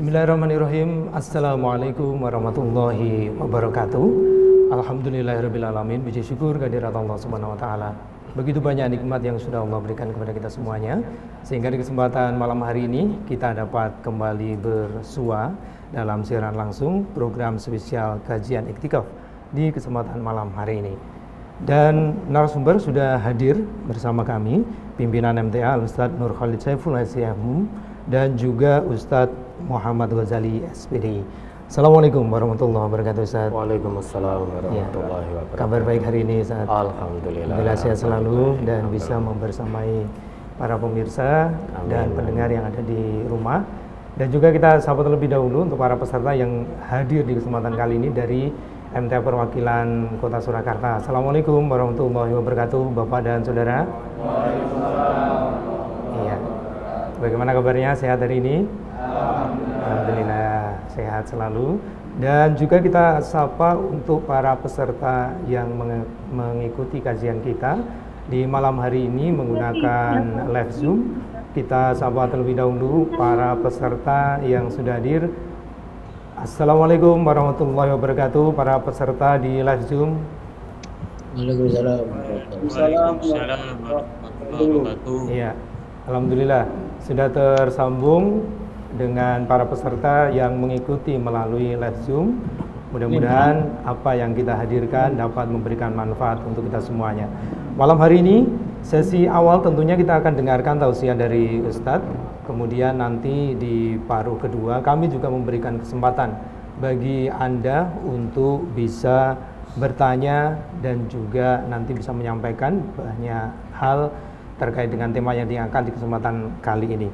Bismillahirrahmanirrahim. Assalamualaikum warahmatullahi wabarakatuh. Alhamdulillahirrahmanirrahim. Puji syukur kehadirat Allah Subhanahu wa taala. Begitu banyak nikmat yang sudah Allah berikan kepada kita semuanya, sehingga di kesempatan malam hari ini kita dapat kembali bersua dalam siaran langsung program spesial kajian iktikaf di kesempatan malam hari ini. Dan narasumber sudah hadir bersama kami, pimpinan MTA Ustadz Nur Khalid Saiful SIM dan juga Ustadz Muhammad Ghazali SPD. Assalamualaikum warahmatullahi wabarakatuh, Ustaz. Waalaikumsalam warahmatullahi wabarakatuh. Kabar baik hari ini, Ustaz? Alhamdulillah. Alhamdulillah sehat selalu dan bisa membersamai para pemirsa dan pendengar yang ada di rumah. Dan juga kita sapa terlebih dahulu untuk para peserta yang hadir di kesempatan kali ini dari MTA Perwakilan Kota Surakarta. Assalamualaikum warahmatullahi wabarakatuh, Bapak dan Saudara. Waalaikumsalam. Iya. Bagaimana kabarnya? Sehat hari ini? Alhamdulillah sehat selalu. Dan juga kita sapa untuk para peserta yang mengikuti kajian kita di malam hari ini menggunakan live Zoom. Kita sapa terlebih dahulu para peserta yang sudah hadir. Assalamualaikum warahmatullahi wabarakatuh para peserta di live Zoom. Waalaikumsalam. Waalaikumsalam warahmatullahi wabarakatuh. Iya, alhamdulillah sudah tersambung dengan para peserta yang mengikuti melalui live Zoom. Mudah-mudahan apa yang kita hadirkan dapat memberikan manfaat untuk kita semuanya. Malam hari ini, sesi awal tentunya kita akan dengarkan tausiah dari Ustadz. Kemudian nanti di paruh kedua kami juga memberikan kesempatan bagi Anda untuk bisa bertanya dan juga nanti bisa menyampaikan banyak hal terkait dengan tema yang diangkat di kesempatan kali ini.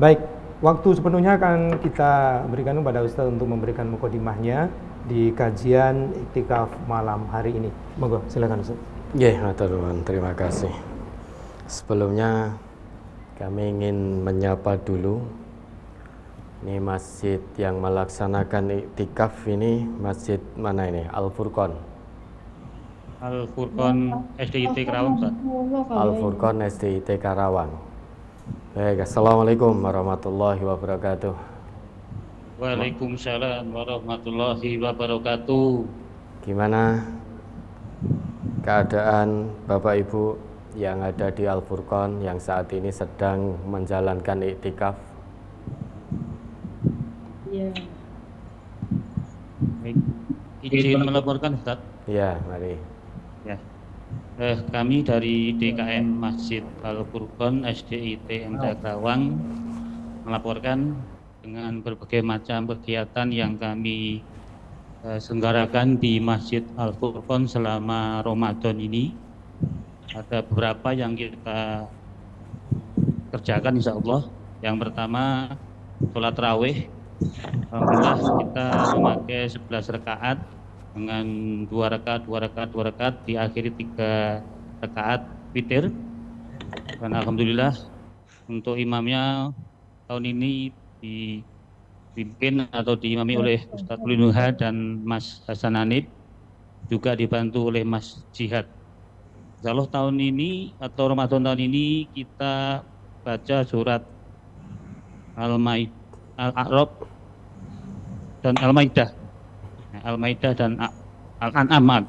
Baik, waktu sepenuhnya akan kita berikan kepada Ustadz untuk memberikan mukadimahnya di kajian iktikaf malam hari ini. Monggo, silakan Ustadz. Ya, terima kasih. Sebelumnya kami ingin menyapa dulu. Ini masjid yang melaksanakan iktikaf ini masjid mana ini? Al-Furqan. Al-Furqan SDIT Karawang, Ustaz. Al-Furqan SDIT Karawang. Baik, assalamualaikum warahmatullahi wabarakatuh. Waalaikumsalam warahmatullahi wabarakatuh. Gimana keadaan Bapak Ibu yang ada di Al-Furqan yang saat ini sedang menjalankan iktikaf? Iya. Baik. Izin melaporkan, Ustaz. Ya, mari. Ya. Kami dari DKM Masjid Al-Furqan SDIT MTA Karawang melaporkan dengan berbagai macam kegiatan yang kami selenggarakan di Masjid Al-Furqan selama Ramadan ini. Ada beberapa yang kita kerjakan insya Allah. Yang pertama, sholat tarawih. Alhamdulillah kita memakai 11 rakaat dengan 2 rakaat, diakhiri 3 rakaat witir. Dan alhamdulillah untuk imamnya tahun ini dipimpin atau diimami oleh Ustadz Linuha dan Mas Hasan Hanif, juga dibantu oleh Mas Jihad. Insya Allah tahun ini atau Ramadan tahun ini kita baca surat Al-A'raf dan Al-Maidah. Al-Maidah dan Al-An'am.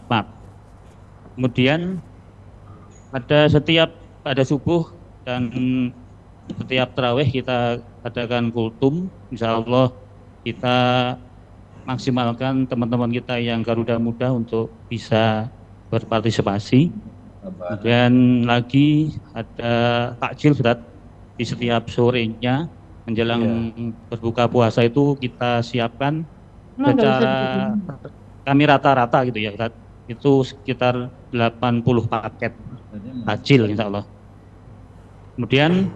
Kemudian pada subuh dan setiap tarawih kita adakan kultum. Insya Allah kita maksimalkan teman-teman kita yang Garuda Muda untuk bisa berpartisipasi. Kemudian lagi ada takjil Ustaz di setiap sorenya menjelang berbuka puasa itu kita siapkan secara kami rata-rata gitu ya Ustaz, itu sekitar 80 paket takjil insya Allah. Kemudian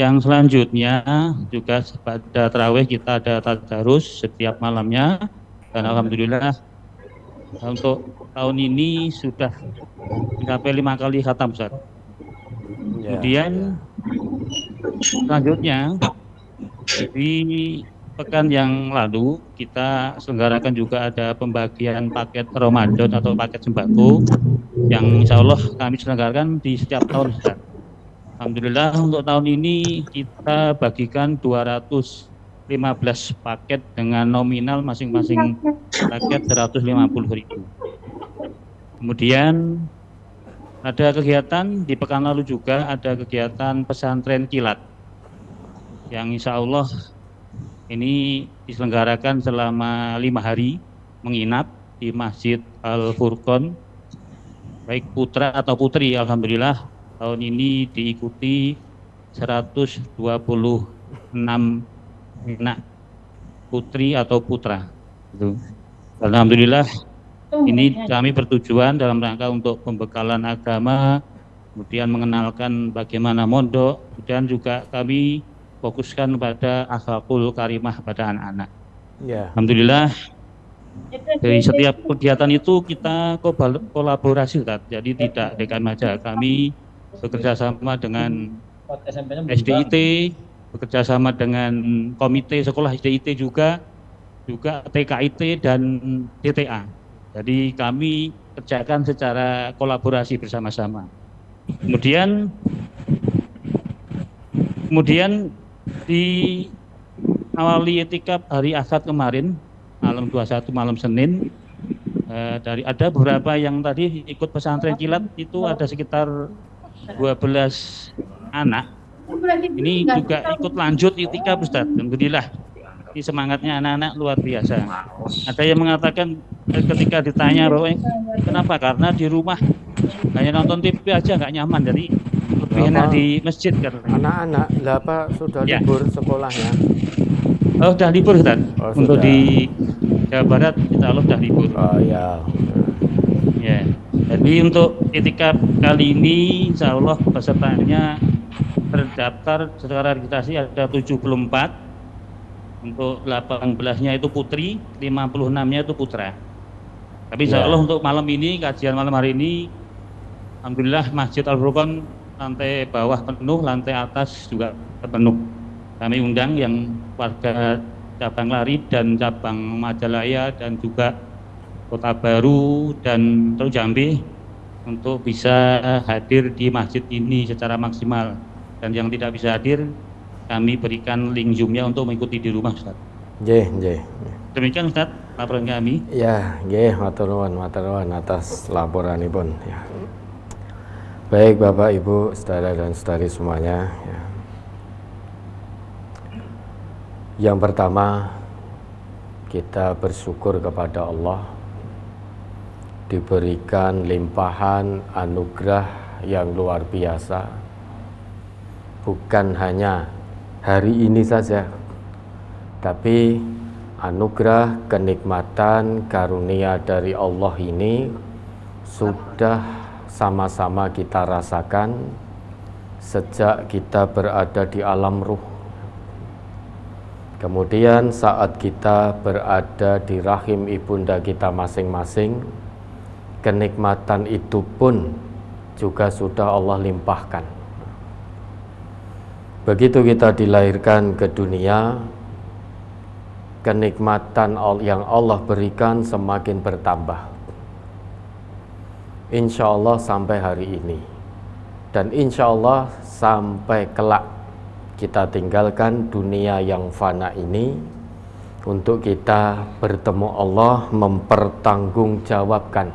yang selanjutnya juga pada tarawih kita ada tadarus setiap malamnya, dan alhamdulillah untuk tahun ini sudah mencapai 5 kali khatam Ustaz. Kemudian selanjutnya di pekan yang lalu kita selenggarakan juga ada pembagian paket Ramadan atau paket sembako yang insya Allah kami selenggarakan di setiap tahun Ustaz. Alhamdulillah untuk tahun ini kita bagikan 200 15 paket dengan nominal masing-masing paket 150.000. Kemudian ada kegiatan di pekan lalu juga ada kegiatan pesantren kilat yang insya Allah ini diselenggarakan selama 5 hari menginap di Masjid Al-Furqon, baik putra atau putri. Alhamdulillah tahun ini diikuti 126 anak putri atau putra. Alhamdulillah ini kami bertujuan dalam rangka untuk pembekalan agama, kemudian mengenalkan bagaimana mondok, dan juga kami fokuskan pada akhlakul karimah pada anak-anak. Alhamdulillah dari setiap kegiatan itu kita kolaborasi, Ustaz. Jadi tidak DKM aja, kami bekerja sama dengan SDIT, bekerja sama dengan komite sekolah SDIT juga TKIT dan DTA. Jadi kami kerjakan secara kolaborasi bersama-sama. Kemudian di awali etikaf hari Ahad kemarin, malam 21 malam Senin, ada beberapa yang tadi ikut pesantren kilat itu ada sekitar 12 anak. Ini juga ikut lanjut etikaf, Ustaz. Alhamdulillah. Ini semangatnya anak-anak luar biasa. Ada yang mengatakan ketika ditanya bahwa kenapa, karena di rumah hanya nonton TV aja nggak nyaman, jadi lebih enak di masjid katanya. Anak-anak apa sudah libur sekolahnya? Oh, sudah libur, Ustaz. Untuk di Jawa Barat insya Allah sudah libur. Oh ya. Ya. Jadi untuk etikaf kali ini insya Allah pesertanya terdaftar secara registrasi ada 74. Untuk 18-nya itu putri, 56-nya itu putra. Tapi insya Allah untuk malam ini, kajian malam hari ini, alhamdulillah Masjid Al-Furqon lantai bawah penuh, lantai atas juga penuh. Kami undang yang warga cabang Lari dan cabang Majalaya dan juga Kota Baru dan Jambi untuk bisa hadir di masjid ini secara maksimal. Dan yang tidak bisa hadir, kami berikan link Zoom-nya untuk mengikuti di rumah, Ustaz. Nggih. Demikian, Ustaz, laporan kami. Ya, nggih, matur nuwun atas laporanipun ya. Baik Bapak Ibu, saudara dan saudari semuanya ya. Yang pertama, kita bersyukur kepada Allah diberikan limpahan anugerah yang luar biasa. Bukan hanya hari ini saja, tapi anugerah, kenikmatan, karunia dari Allah ini sudah sama-sama kita rasakan sejak kita berada di alam ruh. Kemudian saat kita berada di rahim ibunda kita masing-masing, kenikmatan itu pun juga sudah Allah limpahkan. Begitu kita dilahirkan ke dunia, kenikmatan yang Allah berikan semakin bertambah. Insya Allah sampai hari ini. Dan insya Allah sampai kelak kita tinggalkan dunia yang fana ini untuk kita bertemu Allah, mempertanggungjawabkan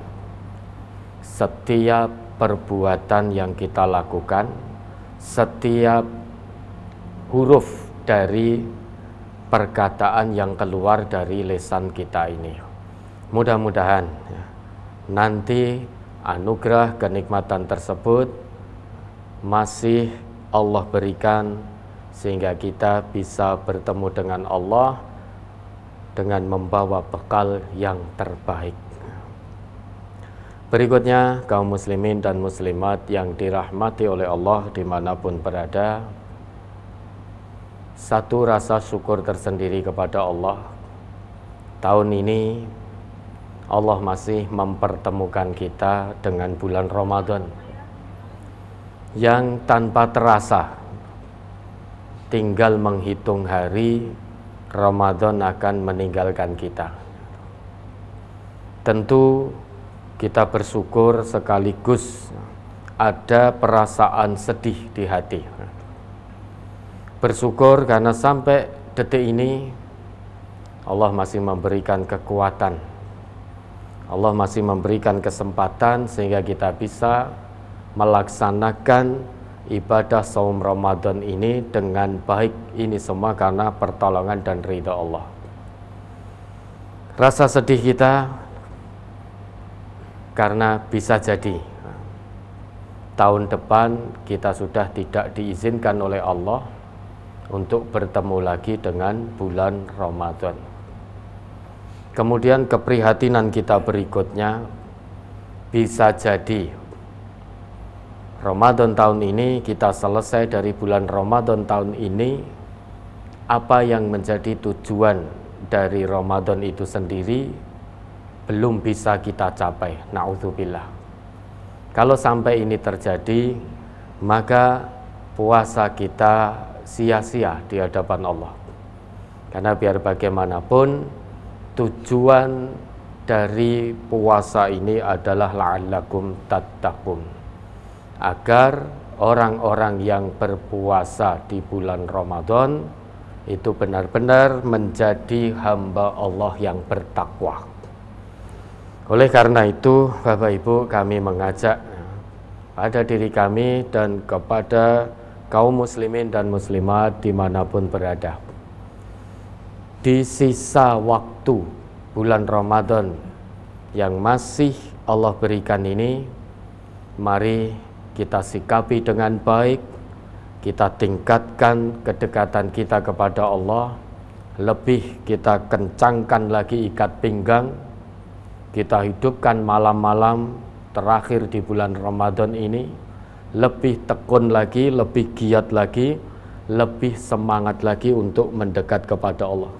setiap perbuatan yang kita lakukan, setiap huruf dari perkataan yang keluar dari lisan kita ini. Mudah-mudahan ya, nanti anugerah kenikmatan tersebut masih Allah berikan sehingga kita bisa bertemu dengan Allah dengan membawa bekal yang terbaik. Berikutnya, kaum muslimin dan muslimat yang dirahmati oleh Allah dimanapun berada, satu rasa syukur tersendiri kepada Allah. Tahun ini Allah masih mempertemukan kita dengan bulan Ramadan yang tanpa terasa tinggal menghitung hari Ramadan akan meninggalkan kita. Tentu kita bersyukur sekaligus ada perasaan sedih di hati. Bersyukur karena sampai detik ini Allah masih memberikan kekuatan, Allah masih memberikan kesempatan sehingga kita bisa melaksanakan ibadah saum Ramadan ini dengan baik. Ini semua karena pertolongan dan ridha Allah. Rasa sedih kita karena bisa jadi tahun depan kita sudah tidak diizinkan oleh Allah untuk bertemu lagi dengan bulan Ramadan. Kemudian keprihatinan kita berikutnya, bisa jadi Ramadan tahun ini kita selesai dari bulan Ramadan tahun ini, apa yang menjadi tujuan dari Ramadan itu sendiri belum bisa kita capai. Na'udzubillah. Kalau sampai ini terjadi, maka puasa kita sia-sia di hadapan Allah. Karena biar bagaimanapun, tujuan dari puasa ini adalah la'allakum tattaqun, agar orang-orang yang berpuasa di bulan Ramadan itu benar-benar menjadi hamba Allah yang bertakwa. Oleh karena itu, Bapak Ibu, kami mengajak pada diri kami dan kepada kaum muslimin dan muslimat dimanapun berada, di sisa waktu bulan Ramadan yang masih Allah berikan ini, mari kita sikapi dengan baik, kita tingkatkan kedekatan kita kepada Allah, lebih kita kencangkan lagi ikat pinggang, kita hidupkan malam-malam terakhir di bulan Ramadan ini, lebih tekun lagi, lebih giat lagi, lebih semangat lagi untuk mendekat kepada Allah.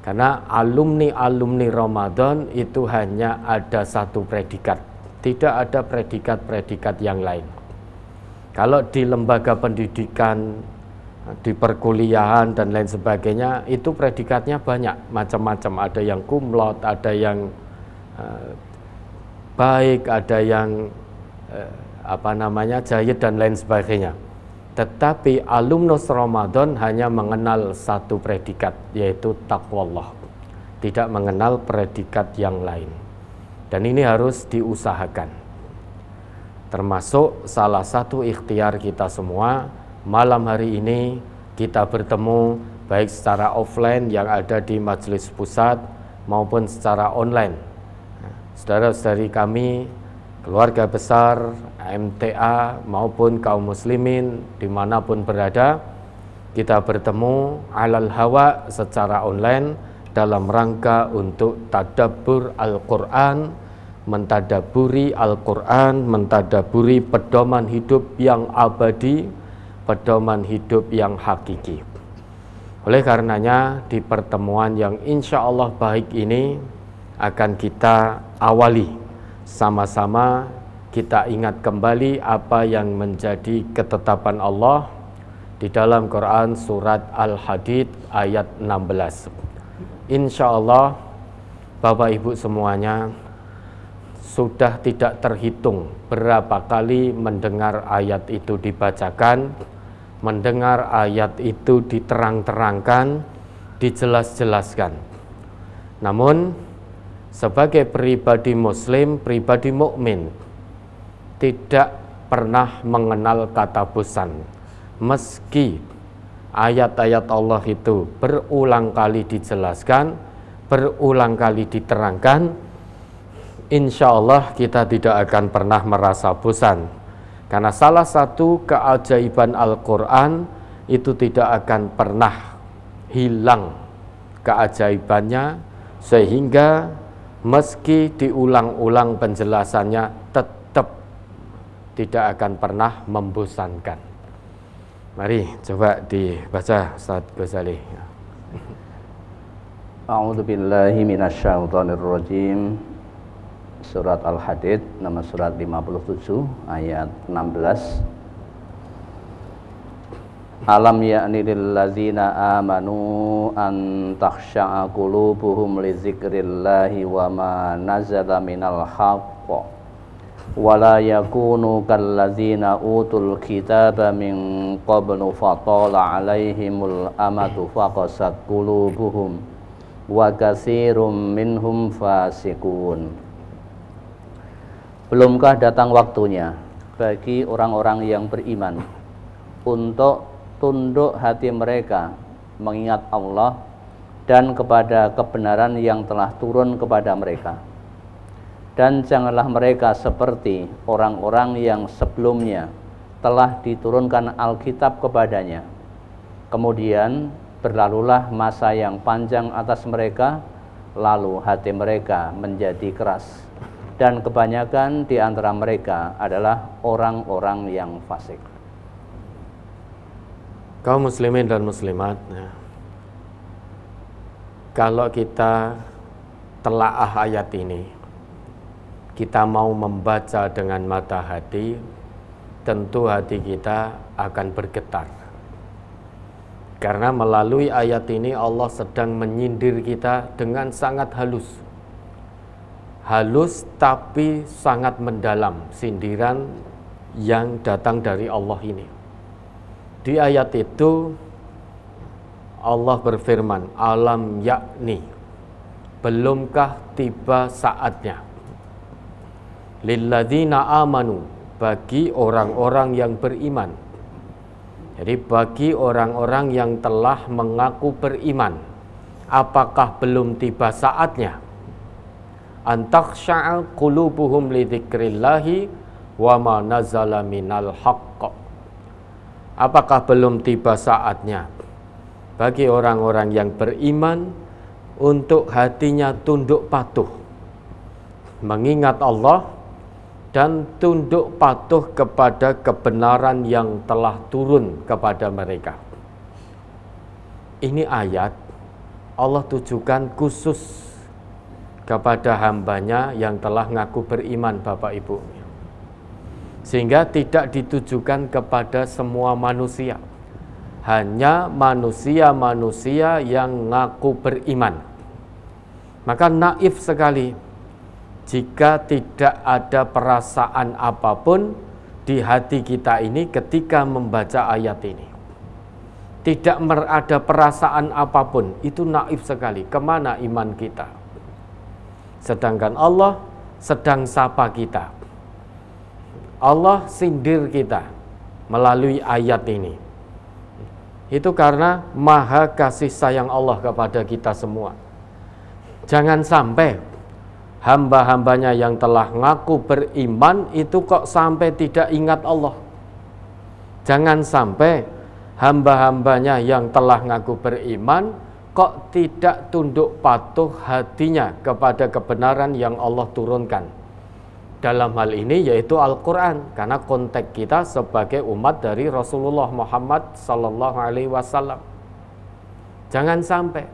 Karena alumni-alumni Ramadan itu hanya ada satu predikat, tidak ada predikat-predikat yang lain. Kalau di lembaga pendidikan, di perkuliahan dan lain sebagainya, itu predikatnya banyak, macam-macam. Ada yang cum laude, ada yang baik, ada yang jayid dan lain sebagainya. Tetapi alumnus Ramadan hanya mengenal satu predikat, yaitu taqwallah, tidak mengenal predikat yang lain. Dan ini harus diusahakan. Termasuk salah satu ikhtiar kita semua, malam hari ini kita bertemu baik secara offline yang ada di Majelis Pusat maupun secara online. Saudara-saudari kami, keluarga besar MTA maupun kaum muslimin dimanapun berada, kita bertemu alal hawa secara online dalam rangka untuk tadabbur Al-Quran, mentadaburi Al-Quran, mentadaburi pedoman hidup yang abadi, pedoman hidup yang hakiki. Oleh karenanya di pertemuan yang insya Allah baik ini akan kita awali sama-sama, kita ingat kembali apa yang menjadi ketetapan Allah di dalam Quran surat Al-Hadid ayat 16. Insya Allah Bapak Ibu semuanya sudah tidak terhitung berapa kali mendengar ayat itu dibacakan, mendengar ayat itu diterang-terangkan, dijelas-jelaskan. Namun sebagai pribadi muslim, pribadi mukmin, tidak pernah mengenal kata bosan. Meski ayat-ayat Allah itu berulang kali dijelaskan, berulang kali diterangkan, insya Allah kita tidak akan pernah merasa bosan. Karena salah satu keajaiban Al-Quran itu tidak akan pernah hilang keajaibannya, sehingga meski diulang-ulang penjelasannya tetap tidak akan pernah membosankan. Mari coba dibaca Ustaz Ghazali. A'udzu billahi minasyaitonir rajim. Surat Al-Hadid, nama surat 57 ayat 16. Alam ya'ni lil ladzina amanu an takhsha'a qulubuhum li dzikrillahi wa ma nazala minal haqq wala yakunu kallazina utul kitaba min qablu fatala alaihimul amatu faqasat qulubuhum wa katsirum minhum fasiqun. Belumkah datang waktunya bagi orang-orang yang beriman untuk tunduk hati mereka mengingat Allah dan kepada kebenaran yang telah turun kepada mereka. Dan janganlah mereka seperti orang-orang yang sebelumnya telah diturunkan Alkitab kepadanya. Kemudian berlalulah masa yang panjang atas mereka, lalu hati mereka menjadi keras. Dan kebanyakan di antara mereka adalah orang-orang yang fasik. Kaum muslimin dan muslimat, kalau kita telaah ayat ini, kita mau membaca dengan mata hati, tentu hati kita akan bergetar. Karena melalui ayat ini Allah sedang menyindir kita dengan sangat halus. Halus tapi sangat mendalam sindiran yang datang dari Allah ini. Di ayat itu Allah berfirman, alam yakni, belumkah tiba saatnya, lilladzina amanu, bagi orang-orang yang beriman. Jadi bagi orang-orang yang telah mengaku beriman, apakah belum tiba saatnya? Antakhsha'a qulubuhum li dzikrillahi wa ma nazala minal haqq. Apakah belum tiba saatnya bagi orang-orang yang beriman untuk hatinya tunduk patuh mengingat Allah dan tunduk patuh kepada kebenaran yang telah turun kepada mereka? Ini ayat Allah tujukan khusus kepada hambanya yang telah ngaku beriman, Bapak Ibu, sehingga tidak ditujukan kepada semua manusia, hanya manusia-manusia yang ngaku beriman. Maka naif sekali jika tidak ada perasaan apapun di hati kita ini ketika membaca ayat ini. Tidak ada perasaan apapun, itu naif sekali. Kemana iman kita? Sedangkan Allah sedang sapa kita. Allah sindir kita melalui ayat ini. Itu karena maha kasih sayang Allah kepada kita semua. Jangan sampai hamba-hambanya yang telah ngaku beriman itu kok sampai tidak ingat Allah. Jangan sampai hamba-hambanya yang telah ngaku beriman kok tidak tunduk patuh hatinya kepada kebenaran yang Allah turunkan. Dalam hal ini yaitu Al-Quran, karena konteks kita sebagai umat dari Rasulullah Muhammad Sallallahu Alaihi Wasallam. Jangan sampai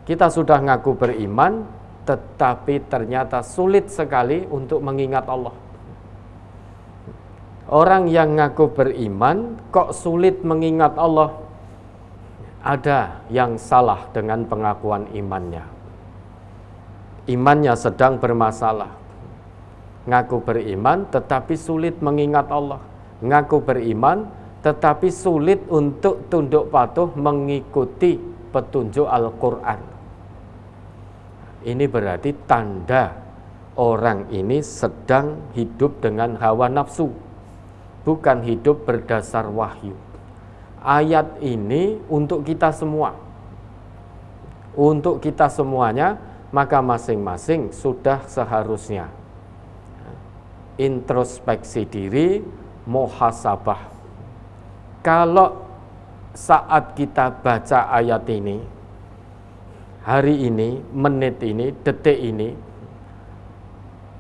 kita sudah ngaku beriman, tetapi ternyata sulit sekali untuk mengingat Allah. Orang yang ngaku beriman kok sulit mengingat Allah? Ada yang salah dengan pengakuan imannya. Imannya sedang bermasalah. Ngaku beriman tetapi sulit mengingat Allah. Ngaku beriman tetapi sulit untuk tunduk patuh mengikuti petunjuk Al-Quran. Ini berarti tanda orang ini sedang hidup dengan hawa nafsu, bukan hidup berdasar wahyu. Ayat ini untuk kita semua, untuk kita semuanya, maka masing-masing sudah seharusnya introspeksi diri, muhasabah. Kalau saat kita baca ayat ini, hari ini, menit ini, detik ini,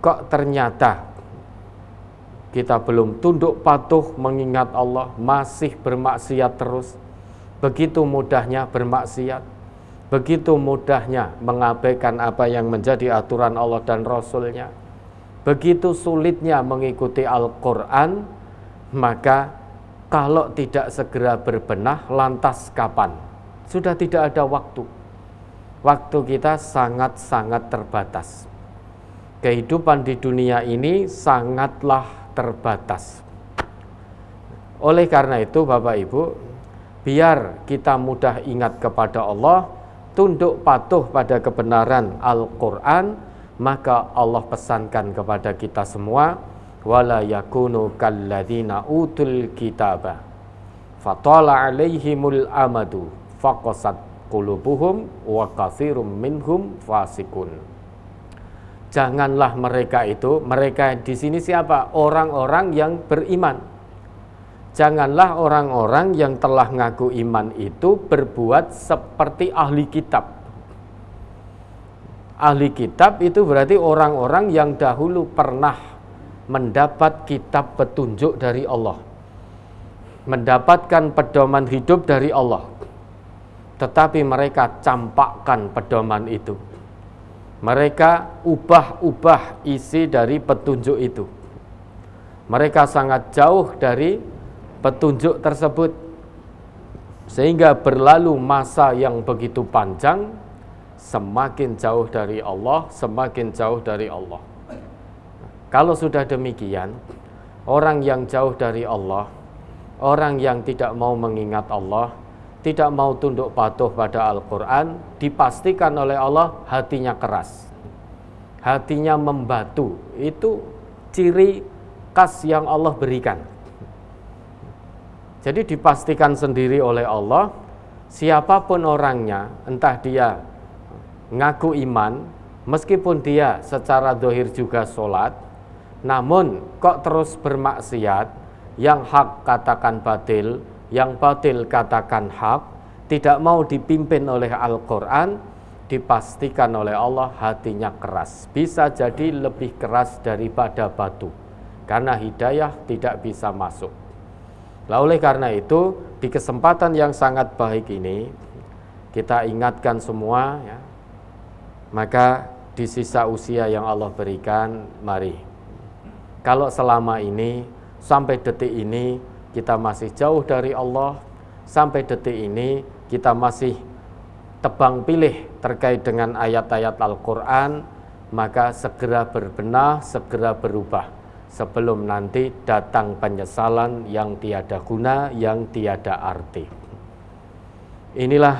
kok ternyata kita belum tunduk patuh mengingat Allah, masih bermaksiat terus. Begitu mudahnya bermaksiat, begitu mudahnya mengabaikan apa yang menjadi aturan Allah dan Rasul-Nya, begitu sulitnya mengikuti Al-Quran. Maka kalau tidak segera berbenah, lantas kapan? Sudah tidak ada waktu. Waktu kita sangat-sangat terbatas. kehidupan di dunia ini sangatlah terbatas. Oleh karena itu Bapak Ibu, biar kita mudah ingat kepada Allah, tunduk patuh pada kebenaran Al-Quran, maka Allah pesankan kepada kita semua, wala yakunu kalladzina utul kitaba fatala alaihimul amadu faqasat qulubuhum wa katsirum minhum fasikun. Janganlah mereka di sini siapa? Orang-orang yang beriman. Janganlah orang-orang yang telah ngaku iman itu berbuat seperti ahli kitab. Ahli kitab itu berarti orang-orang yang dahulu pernah mendapat kitab petunjuk dari Allah, mendapatkan pedoman hidup dari Allah, tetapi mereka campakkan pedoman itu. Mereka ubah-ubah isi dari petunjuk itu. Mereka sangat jauh dari petunjuk tersebut, sehingga berlalu masa yang begitu panjang, semakin jauh dari Allah, semakin jauh dari Allah. Kalau sudah demikian, orang yang jauh dari Allah, orang yang tidak mau mengingat Allah, tidak mau tunduk patuh pada Al-Quran, dipastikan oleh Allah hatinya keras, hatinya membatu. Itu ciri khas yang Allah berikan. Jadi dipastikan sendiri oleh Allah, siapapun orangnya, entah dia ngaku iman, meskipun dia secara zahir juga sholat, namun kok terus bermaksiat, yang hak katakan batil, yang batil katakan hak, tidak mau dipimpin oleh Al-Quran, dipastikan oleh Allah hatinya keras. Bisa jadi lebih keras daripada batu, karena hidayah tidak bisa masuk. Nah, oleh karena itu, di kesempatan yang sangat baik ini, kita ingatkan semua, ya, maka di sisa usia yang Allah berikan, mari. Kalau selama ini, sampai detik ini, kita masih jauh dari Allah, sampai detik ini kita masih tebang pilih terkait dengan ayat-ayat Al-Quran, maka segera berbenah, segera berubah, sebelum nanti datang penyesalan yang tiada guna, yang tiada arti. Inilah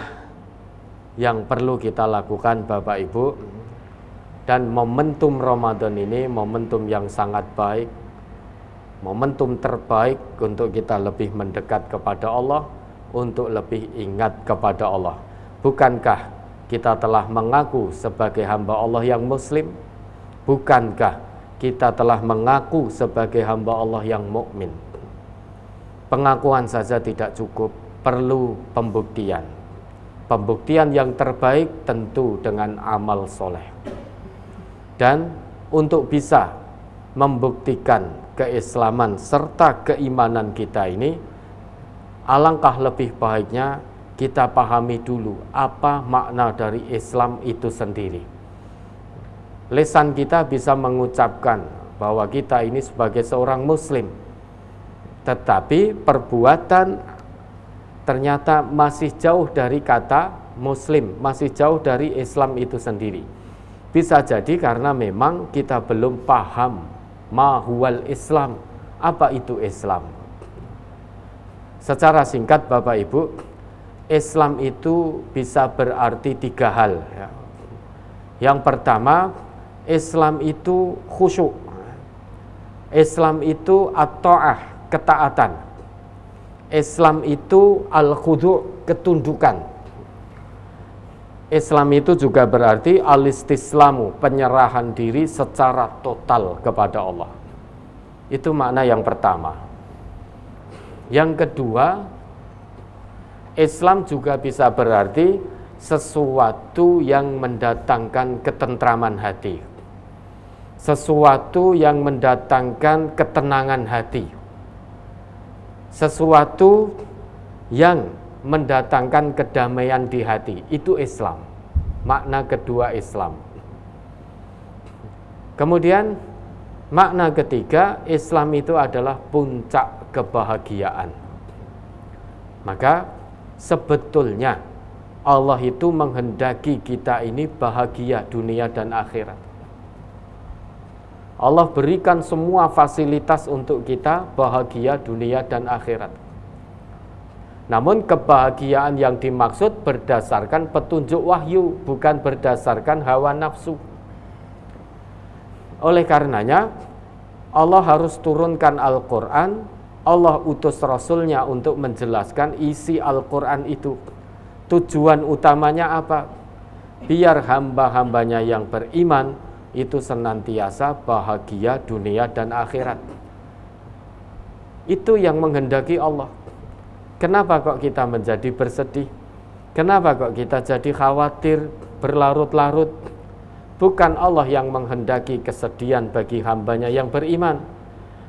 yang perlu kita lakukan Bapak Ibu, dan momentum Ramadan ini momentum yang sangat baik, momentum terbaik untuk kita lebih mendekat kepada Allah, untuk lebih ingat kepada Allah. Bukankah kita telah mengaku sebagai hamba Allah yang muslim? Bukankah kita telah mengaku sebagai hamba Allah yang mukmin? Pengakuan saja tidak cukup, perlu pembuktian. Pembuktian yang terbaik tentu dengan amal soleh. Dan untuk bisa membuktikan keislaman serta keimanan kita ini, alangkah lebih baiknya kita pahami dulu apa makna dari Islam itu sendiri. Lisan kita bisa mengucapkan bahwa kita ini sebagai seorang muslim, tetapi perbuatan ternyata masih jauh dari kata muslim, masih jauh dari Islam itu sendiri. Bisa jadi karena memang kita belum paham ma huwal Islam, apa itu Islam. Secara singkat Bapak Ibu, Islam itu bisa berarti tiga hal, ya. Yang pertama, Islam itu khusyuk. Islam itu at-ta'ah, ketaatan. Islam itu al-khudu', ketundukan. Islam itu juga berarti al-istislamu, penyerahan diri secara total kepada Allah. Itu makna yang pertama. Yang kedua, Islam juga bisa berarti sesuatu yang mendatangkan ketentraman hati, sesuatu yang mendatangkan ketenangan hati, sesuatu yang mendatangkan kedamaian di hati. Itu Islam, makna kedua Islam. Kemudian makna ketiga, Islam itu adalah puncak kebahagiaan. Maka sebetulnya Allah itu menghendaki kita ini bahagia dunia dan akhirat. Allah berikan semua fasilitas untuk kita bahagia dunia dan akhirat. Namun kebahagiaan yang dimaksud berdasarkan petunjuk wahyu, bukan berdasarkan hawa nafsu. Oleh karenanya, Allah harus turunkan Al-Quran, Allah utus Rasulnya untuk menjelaskan isi Al-Quran itu. Tujuan utamanya apa? Biar hamba-hambanya yang beriman itu senantiasa bahagia dunia dan akhirat. Itu yang menghendaki Allah. Kenapa kok kita menjadi bersedih? Kenapa kok kita jadi khawatir, berlarut-larut? Bukan Allah yang menghendaki kesedihan bagi hambanya yang beriman.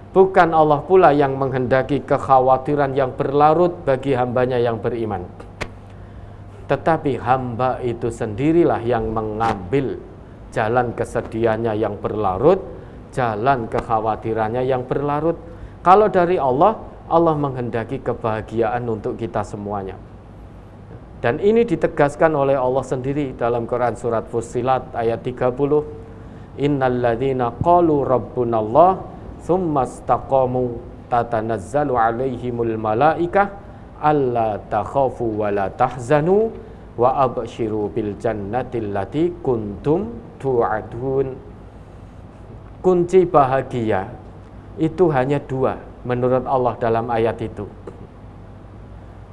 Bukan Allah pula yang menghendaki kekhawatiran yang berlarut bagi hambanya yang beriman. Tetapi hamba itu sendirilah yang mengambil jalan kesedihannya yang berlarut, jalan kekhawatirannya yang berlarut. Kalau dari Allah, Allah menghendaki kebahagiaan untuk kita semuanya. Dan ini ditegaskan oleh Allah sendiri dalam Quran surat Fussilat ayat 30. Innal ladzina qalu rabbunallah tsumma istaqamu tatanazzalu alaihimul malaikah alla takhafu wa la tahzanu wa abshiru bil jannati allati kuntum tu'adun. Kunci bahagia itu hanya dua menurut Allah dalam ayat itu,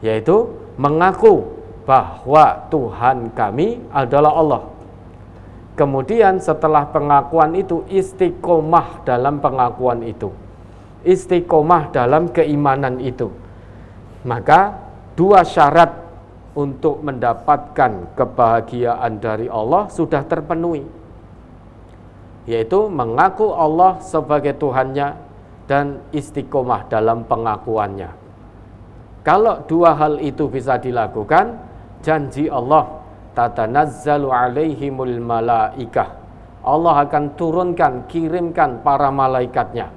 yaitu mengaku bahwa Tuhan kami adalah Allah. Kemudian setelah pengakuan itu istiqomah dalam pengakuan itu, istiqomah dalam keimanan itu. Maka dua syarat untuk mendapatkan kebahagiaan dari Allah sudah terpenuhi, yaitu mengaku Allah sebagai Tuhannya dan istiqomah dalam pengakuannya. Kalau dua hal itu bisa dilakukan, janji Allah, tatanazzalu alaihimul malaikah, Allah akan turunkan, kirimkan para malaikatnya,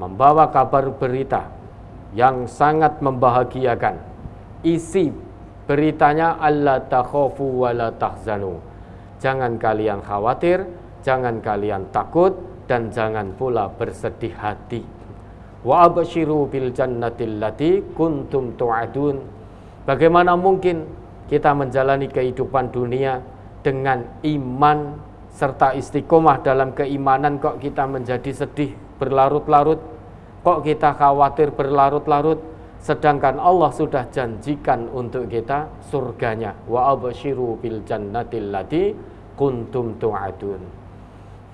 membawa kabar berita yang sangat membahagiakan. Isi beritanya, alla takhafu wa la tahzanu, jangan kalian khawatir, jangan kalian takut, dan jangan pula bersedih hati. Wa abshiru bil jannatil lati kuntum tu'adun. Bagaimana mungkin kita menjalani kehidupan dunia dengan iman serta istiqomah dalam keimanan kok kita menjadi sedih berlarut-larut, kok kita khawatir berlarut-larut, sedangkan Allah sudah janjikan untuk kita surganya. Wa abshiru bil jannatil lati kuntum tu'adun.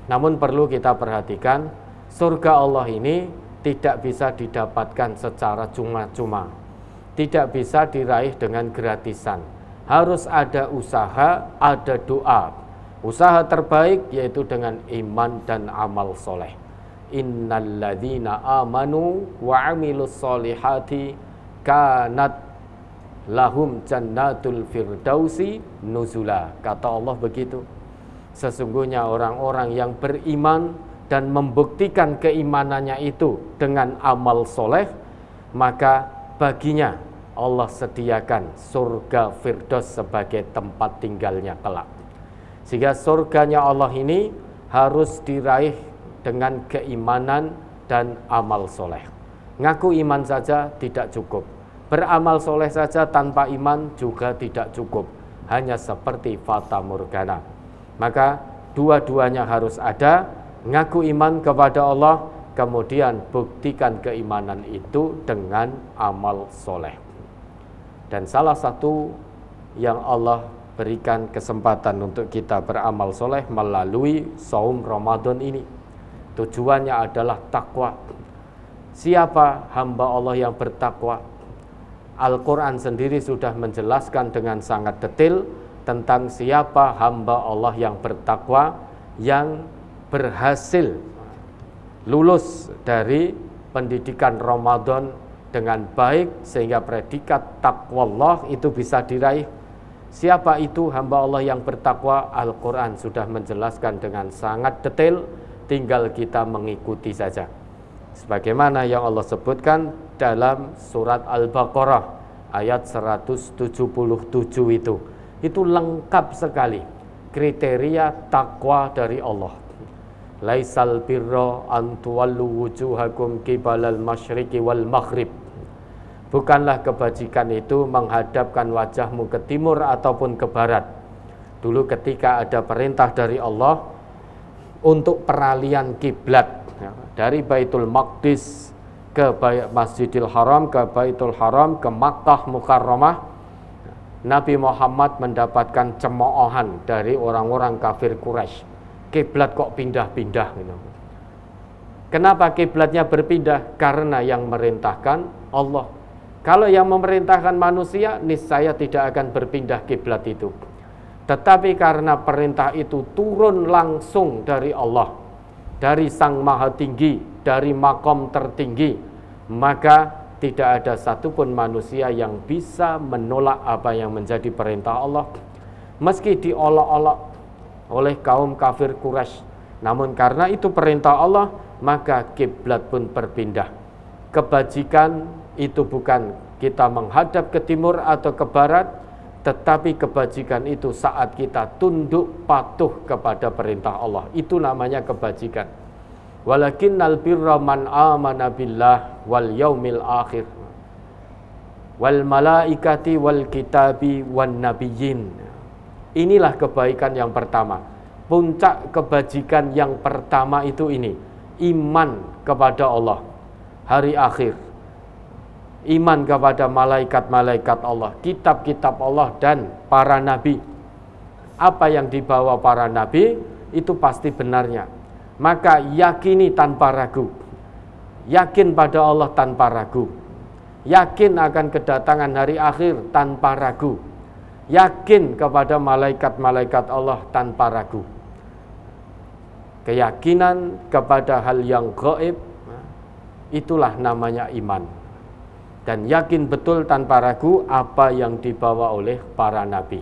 Namun perlu kita perhatikan, surga Allah ini tidak bisa didapatkan secara cuma-cuma, tidak bisa diraih dengan gratisan. Harus ada usaha, ada doa. Usaha terbaik yaitu dengan iman dan amal soleh. Innalladzina amanu wa amilus solihati kanat lahum jannatul firdausi nuzula. Kata Allah begitu. Sesungguhnya orang-orang yang beriman dan membuktikan keimanannya itu dengan amal soleh, maka baginya Allah sediakan surga Firdaus sebagai tempat tinggalnya kelak. Sehingga surganya Allah ini harus diraih dengan keimanan dan amal soleh. Ngaku iman saja tidak cukup, beramal soleh saja tanpa iman juga tidak cukup, hanya seperti fata morgana. Maka dua-duanya harus ada, ngaku iman kepada Allah, kemudian buktikan keimanan itu dengan amal soleh. Dan salah satu yang Allah berikan kesempatan untuk kita beramal soleh melalui saum Ramadan ini, tujuannya adalah takwa. Siapa hamba Allah yang bertakwa? Al-Quran sendiri sudah menjelaskan dengan sangat detail tentang siapa hamba Allah yang bertakwa, yang berhasil lulus dari pendidikan Ramadan dengan baik sehingga predikat takwallah itu bisa diraih. Siapa itu hamba Allah yang bertakwa? Al-Quran sudah menjelaskan dengan sangat detail, tinggal kita mengikuti saja. Sebagaimana yang Allah sebutkan dalam surat Al-Baqarah ayat 177 itu lengkap sekali kriteria takwa dari Allah. laisal birra an tuwallu wujuhakum qibalal masyriqi wal maghrib. Bukanlah kebajikan itu menghadapkan wajahmu ke timur ataupun ke barat. Dulu ketika ada perintah dari Allah untuk peralihan kiblat dari Baitul Maqdis ke Masjidil Haram, ke Baitul Haram, ke Makkah Mukarramah, Nabi Muhammad mendapatkan cemoohan dari orang-orang kafir Quraisy. Kiblat kok pindah-pindah gitu. Kenapa kiblatnya berpindah? Karena yang merintahkan Allah. Kalau yang memerintahkan manusia, niscaya tidak akan berpindah kiblat itu. Tetapi karena perintah itu turun langsung dari Allah, dari Sang Maha Tinggi, dari makom tertinggi, maka tidak ada satupun manusia yang bisa menolak apa yang menjadi perintah Allah, meski diolok-olok oleh kaum kafir Quraisy. Namun karena itu perintah Allah, maka kiblat pun berpindah. Kebajikan itu bukan kita menghadap ke timur atau ke barat, tetapi kebajikan itu saat kita tunduk patuh kepada perintah Allah. Itu namanya kebajikan. Walakinnal birra man amana billah wal yaumil akhir wal malaikati wal kitabi wan nabiyyin. Inilah kebaikan yang pertama. Puncak kebajikan yang pertama itu ini, iman kepada Allah, hari akhir, iman kepada malaikat-malaikat Allah, kitab-kitab Allah dan para nabi. Apa yang dibawa para nabi itu pasti benarnya. Maka yakini tanpa ragu. Yakin pada Allah tanpa ragu. Yakin akan kedatangan hari akhir tanpa ragu. Yakin kepada malaikat-malaikat Allah tanpa ragu. Keyakinan kepada hal yang gaib, itulah namanya iman. Dan yakin betul tanpa ragu apa yang dibawa oleh para nabi.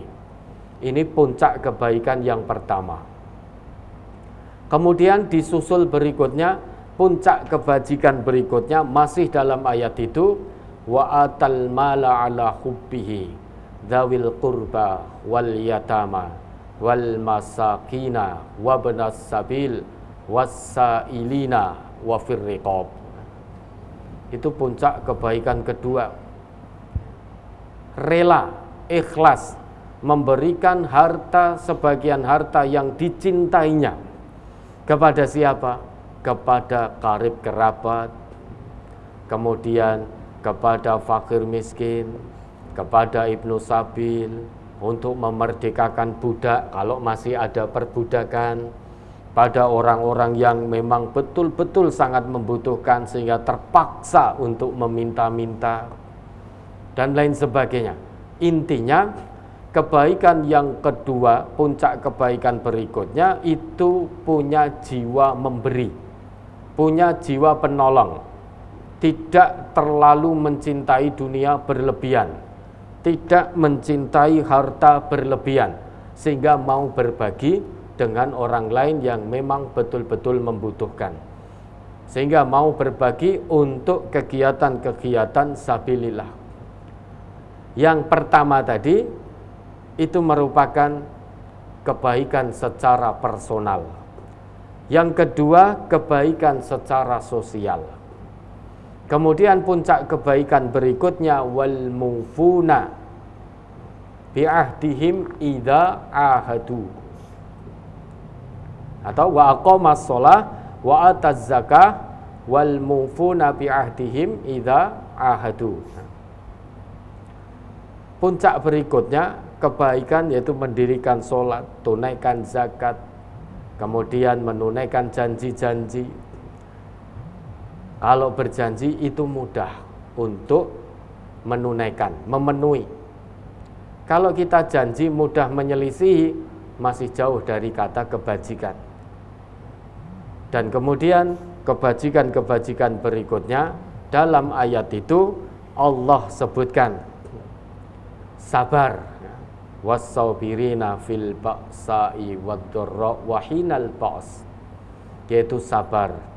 Ini puncak kebaikan yang pertama. Kemudian disusul berikutnya, puncak kebajikan berikutnya masih dalam ayat itu, wa atal mala ala hubbihi dzawil qurba wal yatama wal masakina wabnas sabil wassailina wa firriqab. Itu puncak kebaikan kedua. Rela, ikhlas memberikan harta, sebagian harta yang dicintainya. Kepada siapa? Kepada karib kerabat, kemudian kepada fakir miskin, kepada ibnu sabil, untuk memerdekakan budak kalau masih ada perbudakan, pada orang-orang yang memang betul-betul sangat membutuhkan sehingga terpaksa untuk meminta-minta, dan lain sebagainya. Intinya, kebaikan yang kedua, puncak kebaikan berikutnya itu punya jiwa memberi, punya jiwa penolong, tidak terlalu mencintai dunia berlebihan, tidak mencintai harta berlebihan, sehingga mau berbagi dengan orang lain yang memang betul-betul membutuhkan, sehingga mau berbagi untuk kegiatan-kegiatan sabilillah. Yang pertama tadi itu merupakan kebaikan secara personal. Yang kedua, kebaikan secara sosial. Kemudian puncak kebaikan berikutnya, wal mufuna bi ahdihim idza ahadu, atau wa aqamas shalah wa ataz zakah wal mufuna bi ahdihim idza ahadu. Puncak berikutnya kebaikan yaitu mendirikan sholat, tunaikan zakat, kemudian menunaikan janji-janji. Kalau berjanji itu mudah untuk menunaikan, memenuhi. Kalau kita janji mudah menyelisihi, masih jauh dari kata kebajikan. Dan kemudian kebajikan-kebajikan berikutnya dalam ayat itu Allah sebutkan sabar, wassabirina fil ba'sa'i wad-dharra wa hinal ba's, yaitu sabar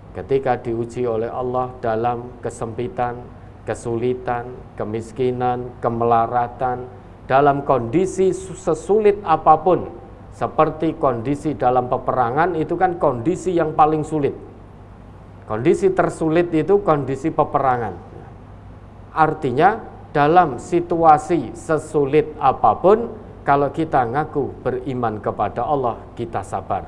ketika diuji oleh Allah dalam kesempitan, kesulitan, kemiskinan, kemelaratan, dalam kondisi sesulit apapun, Seperti kondisi dalam peperangan itu kan kondisi yang paling sulit. Kondisi tersulit itu kondisi peperangan. Artinya dalam situasi sesulit apapun, kalau kita ngaku beriman kepada Allah, kita sabar.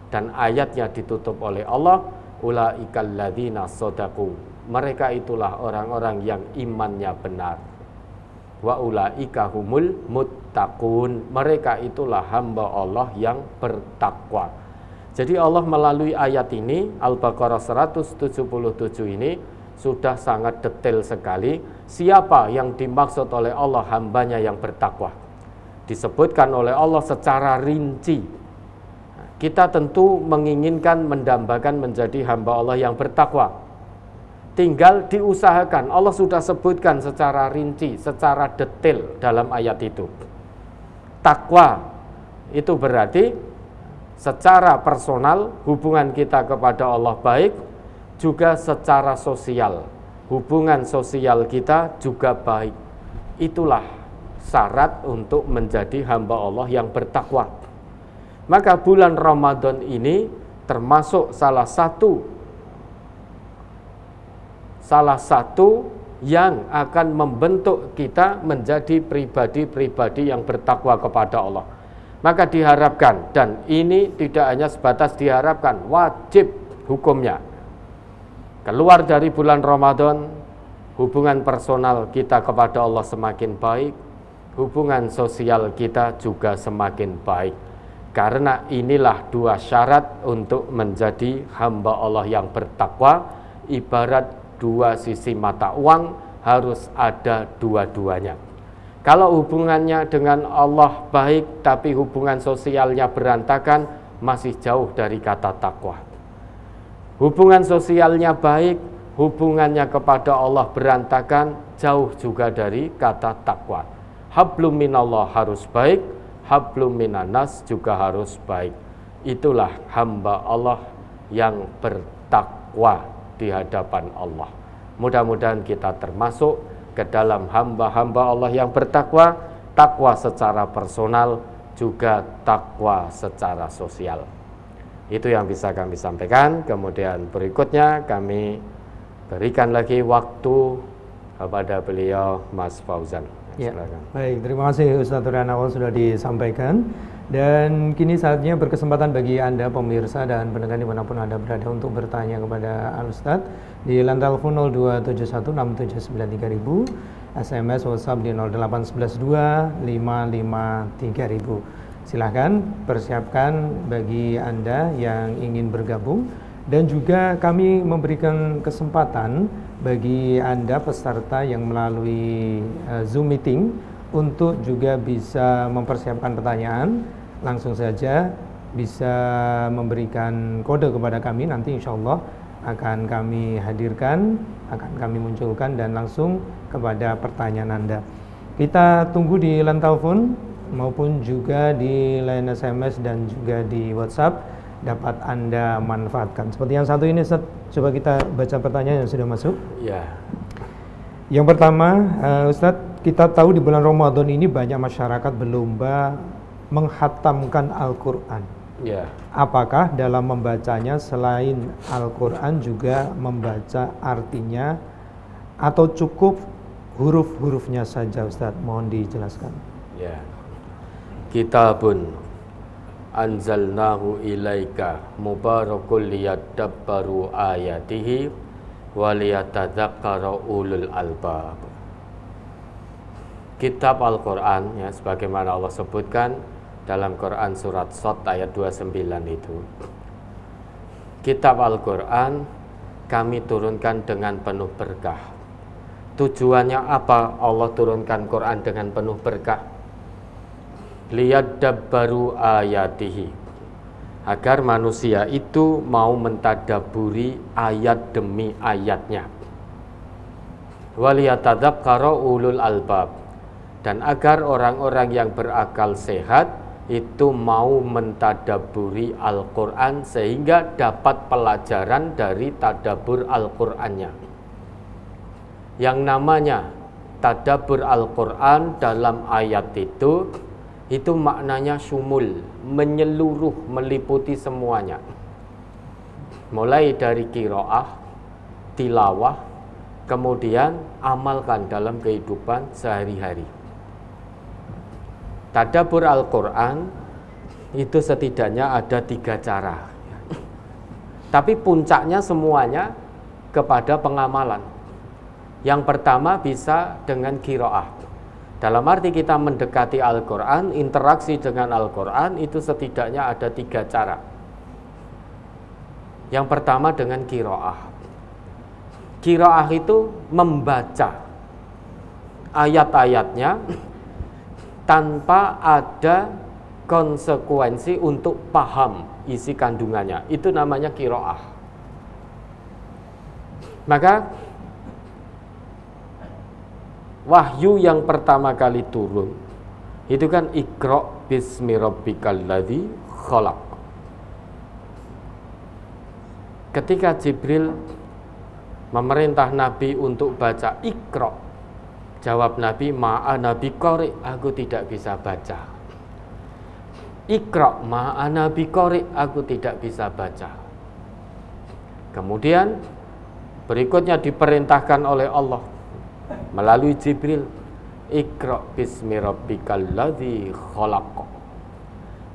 Dan ayatnya ditutup oleh Allah, ulaikal ladzina shadaqu. Mereka itulah orang-orang yang imannya benar. Wa ulaika humul muttaqun. Mereka itulah hamba Allah yang bertakwa. Jadi Allah melalui ayat ini, Al-Baqarah 177 ini, sudah sangat detail sekali siapa yang dimaksud oleh Allah hambanya yang bertakwa. Disebutkan oleh Allah secara rinci. Kita tentu menginginkan mendambakan menjadi hamba Allah yang bertakwa. Tinggal diusahakan. Allah sudah sebutkan secara rinci, secara detail dalam ayat itu. Takwa itu berarti secara personal hubungan kita kepada Allah baik, juga secara sosial hubungan sosial kita juga baik. Itulah syarat untuk menjadi hamba Allah yang bertakwa. Maka bulan Ramadan ini termasuk salah satu yang akan membentuk kita menjadi pribadi-pribadi yang bertakwa kepada Allah. Maka diharapkan, dan ini tidak hanya sebatas diharapkan, wajib hukumnya. Keluar dari bulan Ramadan, hubungan personal kita kepada Allah semakin baik, hubungan sosial kita juga semakin baik. Karena inilah dua syarat untuk menjadi hamba Allah yang bertakwa. Ibarat dua sisi mata uang, harus ada dua-duanya. Kalau hubungannya dengan Allah baik, tapi hubungan sosialnya berantakan, masih jauh dari kata takwa. Hubungan sosialnya baik, hubungannya kepada Allah berantakan, jauh juga dari kata takwa. Hablum minallah harus baik, hablum minanas juga harus baik. Itulah hamba Allah yang bertakwa di hadapan Allah. Mudah-mudahan kita termasuk ke dalam hamba-hamba Allah yang bertakwa, takwa secara personal, juga takwa secara sosial. Itu yang bisa kami sampaikan. Kemudian berikutnya kami berikan lagi waktu kepada beliau, Mas Fauzan. Ya, baik, terima kasih Ustadz Turian Awal sudah disampaikan. Dan kini saatnya berkesempatan bagi Anda pemirsa dan pendengar dimanapun Anda berada untuk bertanya kepada Al-Ustadz di lantai telepon 02716793000, SMS WhatsApp di 08112553000. Silahkan persiapkan bagi Anda yang ingin bergabung, dan juga kami memberikan kesempatan bagi Anda peserta yang melalui Zoom meeting untuk juga bisa mempersiapkan pertanyaan. Langsung saja bisa memberikan kode kepada kami, nanti insya Allah akan kami hadirkan, akan kami munculkan dan langsung kepada pertanyaan Anda. Kita tunggu di line telepon maupun juga di line SMS dan juga di WhatsApp dapat Anda manfaatkan. Seperti yang satu ini, Ustaz, coba kita baca pertanyaan yang sudah masuk. Ya. Yang pertama, Ustadz, kita tahu di bulan Ramadan ini banyak masyarakat berlomba menghatamkan Al-Quran. Ya. Apakah dalam membacanya selain Al-Quran juga membaca artinya atau cukup huruf-hurufnya saja, Ustadz? Mohon dijelaskan. Ya. Kitabun anzalnahu ilaika mubarakul liyadabbaru ayatihi waliyatadzakkara ulul albab. Kitab Al-Quran, ya, sebagaimana Allah sebutkan dalam Quran surat Shad ayat 29 itu. Kitab Al-Quran kami turunkan dengan penuh berkah. Tujuannya apa Allah turunkan Quran dengan penuh berkah? Liyadabbaru ayatihi, agar manusia itu mau mentadaburi ayat demi ayatnya. Waliyatadzakkara ulul albab, dan agar orang-orang yang berakal sehat itu mau mentadaburi Al-Quran sehingga dapat pelajaran dari tadabbur Al-Qurannya. Yang namanya tadabbur Al-Quran dalam ayat itu itu maknanya syumul, menyeluruh, meliputi semuanya. Mulai dari qiraah, tilawah, kemudian amalkan dalam kehidupan sehari-hari. Tadabbur Al-Quran itu setidaknya ada 3 cara. Tapi puncaknya semuanya kepada pengamalan. Yang pertama bisa dengan qiraah. Dalam arti kita mendekati Al-Quran, interaksi dengan Al-Quran itu setidaknya ada 3 cara. Yang pertama dengan qiraah. Qiraah itu membaca ayat-ayatnya tanpa ada konsekuensi untuk paham isi kandungannya. Itu namanya qiraah. Maka wahyu yang pertama kali turun itu kan Iqra bismi rabbikal ladzi khalaq. Ketika Jibril memerintah Nabi untuk baca Iqra, jawab Nabi, ma'ana biqari, aku tidak bisa baca. Iqra ma'ana biqari, aku tidak bisa baca. Kemudian berikutnya diperintahkan oleh Allah melalui Jibril, Iqra bismi rabbikal ladzi khalaq.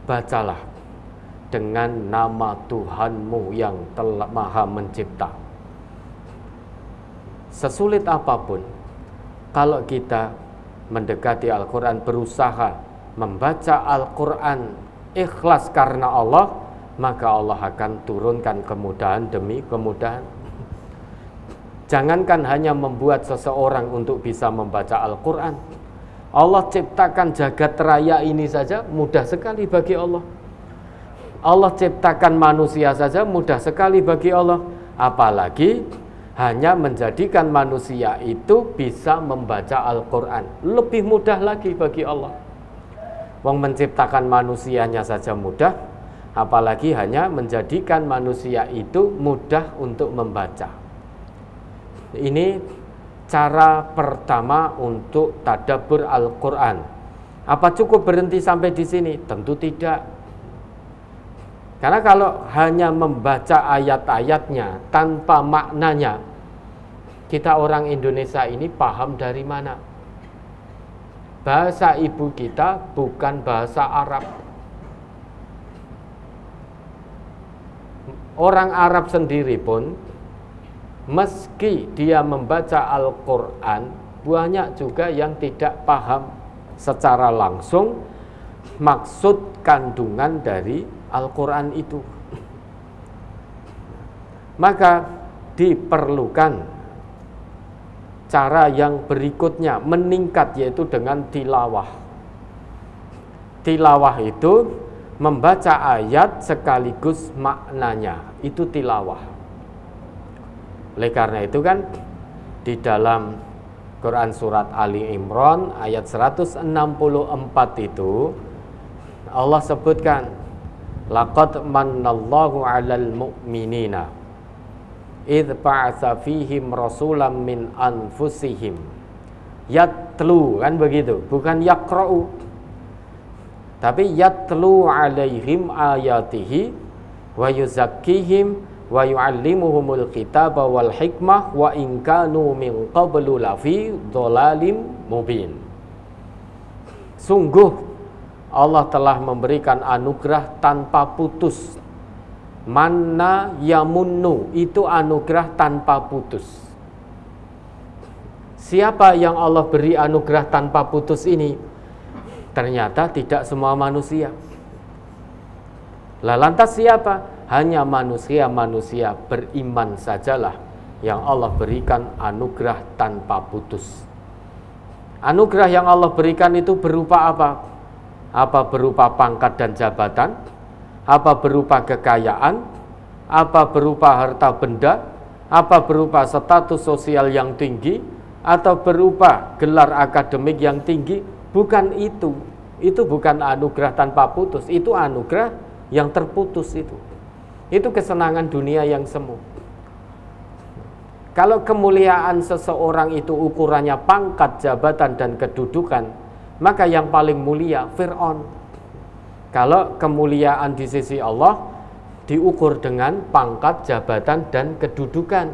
Bacalah dengan nama Tuhanmu yang telah Maha Mencipta. Sesulit apapun, kalau kita mendekati Al-Quran, berusaha membaca Al-Quran ikhlas karena Allah, maka Allah akan turunkan kemudahan demi kemudahan. Jangankan hanya membuat seseorang untuk bisa membaca Al-Quran, Allah ciptakan jagat raya ini saja mudah sekali bagi Allah. Allah ciptakan manusia saja mudah sekali bagi Allah, apalagi hanya menjadikan manusia itu bisa membaca Al-Quran, lebih mudah lagi bagi Allah. Wong menciptakan manusianya saja mudah, apalagi hanya menjadikan manusia itu mudah untuk membaca. Ini cara pertama untuk tadabbur Al-Quran. Apa cukup berhenti sampai di sini? Tentu tidak. Karena kalau hanya membaca ayat-ayatnya tanpa maknanya, kita orang Indonesia ini paham dari mana? Bahasa ibu kita bukan bahasa Arab. Orang Arab sendiri pun, meski dia membaca Al-Quran, banyak juga yang tidak paham secara langsung maksud kandungan dari Al-Quran itu. Maka diperlukan cara yang berikutnya, meningkat, yaitu dengan tilawah. Tilawah itu membaca ayat sekaligus maknanya, itu tilawah. Oleh karena itu kan di dalam Quran surat Ali Imran ayat 164 itu Allah sebutkan, laqad mannallahu 'alal mu'minina idz ba'atsa fihim rasulam min anfusihim yatlu, kan begitu, bukan yaqra'u, tapi yatlu 'alaihim ayatihi wa yuzakkihim wa yu'allimuhumul kitaba wal hikmah wa in kanu min qablu lafi dhalalim mubin. Sungguh Allah telah memberikan anugerah tanpa putus. Manna yamunnu, itu anugerah tanpa putus. Siapa yang Allah beri anugerah tanpa putus ini? Ternyata tidak semua manusia. Lah lantas siapa? Hanya manusia-manusia beriman sajalah yang Allah berikan anugerah tanpa putus. Anugerah yang Allah berikan itu berupa apa? Apa berupa pangkat dan jabatan? Apa berupa kekayaan? Apa berupa harta benda? Apa berupa status sosial yang tinggi? Atau berupa gelar akademik yang tinggi? Bukan itu. Itu bukan anugerah tanpa putus. Itu anugerah yang terputus itu. Itu kesenangan dunia yang semu. Kalau kemuliaan seseorang itu ukurannya pangkat, jabatan, dan kedudukan, maka yang paling mulia Fir'aun. Kalau kemuliaan di sisi Allah diukur dengan pangkat, jabatan, dan kedudukan,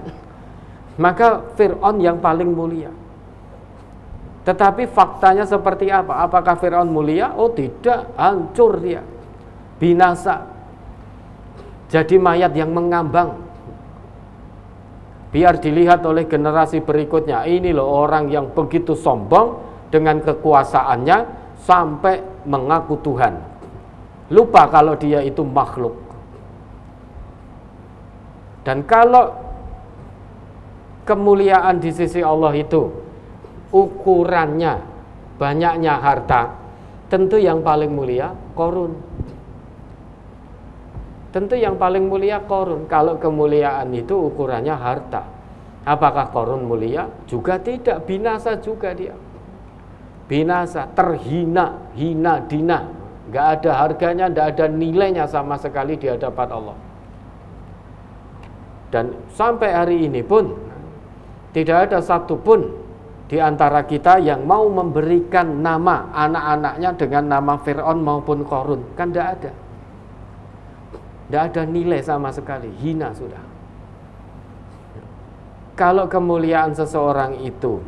maka Fir'aun yang paling mulia. Tetapi faktanya seperti apa? Apakah Fir'aun mulia? Oh tidak, hancur dia, binasa, jadi mayat yang mengambang. Biar dilihat oleh generasi berikutnya, ini loh orang yang begitu sombong dengan kekuasaannya sampai mengaku Tuhan, lupa kalau dia itu makhluk. Dan kalau kemuliaan di sisi Allah itu ukurannya banyaknya harta, tentu yang paling mulia Qarun. Tentu yang paling mulia Qarun. Kalau kemuliaan itu ukurannya harta, apakah Qarun mulia? Juga tidak, binasa juga dia. Binasa, terhina, hina dina, nggak ada harganya, nggak ada nilainya sama sekali di hadapan Allah. Dan sampai hari ini pun tidak ada satupun di antara kita yang mau memberikan nama anak-anaknya dengan nama Fir'aun maupun Qarun. Kan tidak ada. Tidak ada nilai sama sekali, hina sudah. Kalau kemuliaan seseorang itu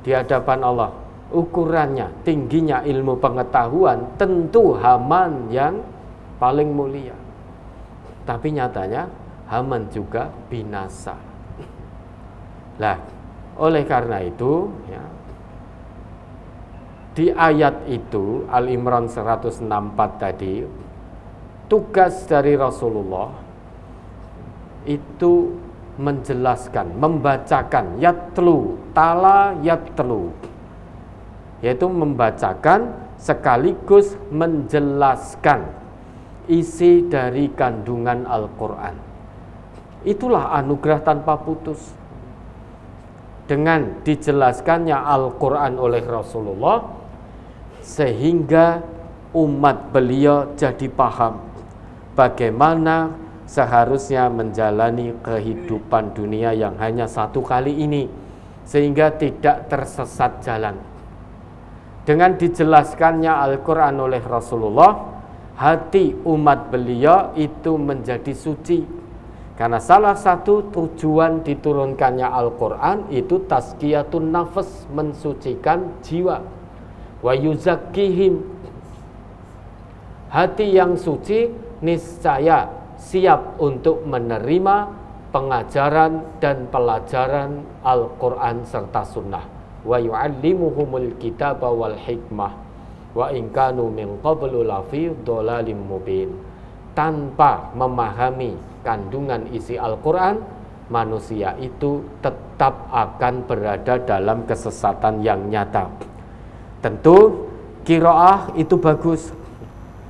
di hadapan Allah, ukurannya tingginya ilmu pengetahuan, tentu Haman yang paling mulia. Tapi nyatanya Haman juga binasa. Lah, oleh karena itu ya, di ayat itu Al-Imran 164 tadi, tugas dari Rasulullah itu menjelaskan, membacakan, yatlu, tala yatlu, yaitu membacakan sekaligus menjelaskan isi dari kandungan Al-Quran. Itulah anugerah tanpa putus. Dengan dijelaskannya Al-Quran oleh Rasulullah, sehingga umat beliau jadi paham bagaimana seharusnya menjalani kehidupan dunia yang hanya satu kali ini, sehingga tidak tersesat jalan. Dengan dijelaskannya Al-Quran oleh Rasulullah, hati umat beliau itu menjadi suci. Karena salah satu tujuan diturunkannya Al-Quran itu tazkiyatun nafas, mensucikan jiwa. Wa yuzakkihim, hati yang suci niscaya siap untuk menerima pengajaran dan pelajaran Al-Quran serta sunnah. Wa yu'allimuhumul kitaba wal hikmah wa in kanu min qablu lafi dhalalim mubin. Tanpa memahami kandungan isi Al-Quran, manusia itu tetap akan berada dalam kesesatan yang nyata. Tentu qiraah itu bagus,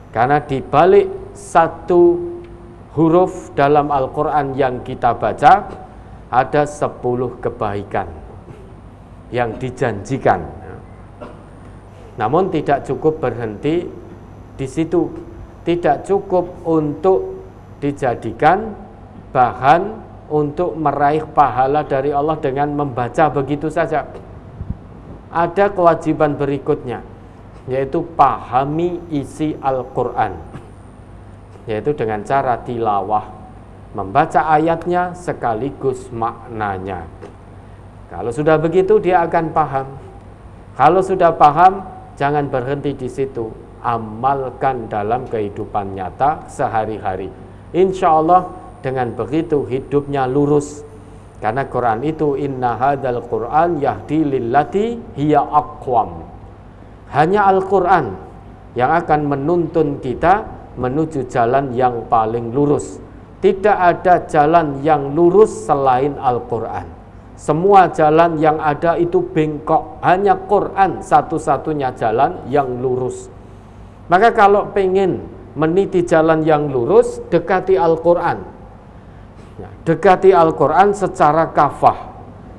karena di balik satu huruf dalam Al-Quran yang kita baca ada 10 kebaikan yang dijanjikan. Namun tidak cukup berhenti di situ. Tidak cukup untuk dijadikan bahan untuk meraih pahala dari Allah dengan membaca begitu saja. Ada kewajiban berikutnya, yaitu pahami isi Al-Quran, yaitu dengan cara tilawah, membaca ayatnya sekaligus maknanya. Kalau sudah begitu dia akan paham. Kalau sudah paham, jangan berhenti di situ, amalkan dalam kehidupan nyata sehari-hari. Insya Allah dengan begitu hidupnya lurus. Karena Quran itu inna hadzal Quran yahdi lillati hiya aqwam. Hanya Al-Quran yang akan menuntun kita menuju jalan yang paling lurus. Tidak ada jalan yang lurus selain Al-Quran. Semua jalan yang ada itu bengkok. Hanya Quran satu-satunya jalan yang lurus. Maka kalau pengen meniti jalan yang lurus, dekati Al-Quran. Dekati Al-Quran secara kafah,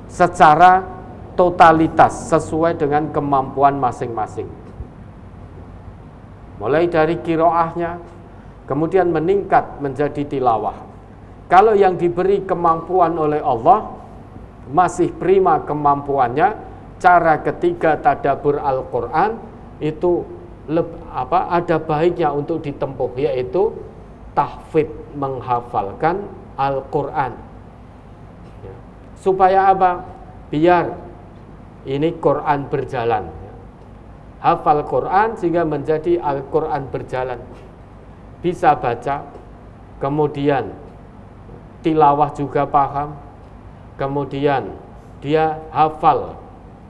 secara totalitas, sesuai dengan kemampuan masing-masing. Mulai dari qiraahnya, kemudian meningkat menjadi tilawah. Kalau yang diberi kemampuan oleh Allah, masih prima kemampuannya, cara ketiga tadabbur Al-Quran, itu ada baiknya untuk ditempuh, yaitu tahfidz, menghafalkan Al-Quran. Ya. Supaya apa? Biar ini Quran berjalan. Hafal Quran sehingga menjadi Al-Quran berjalan. Bisa baca, kemudian tilawah juga paham, kemudian dia hafal,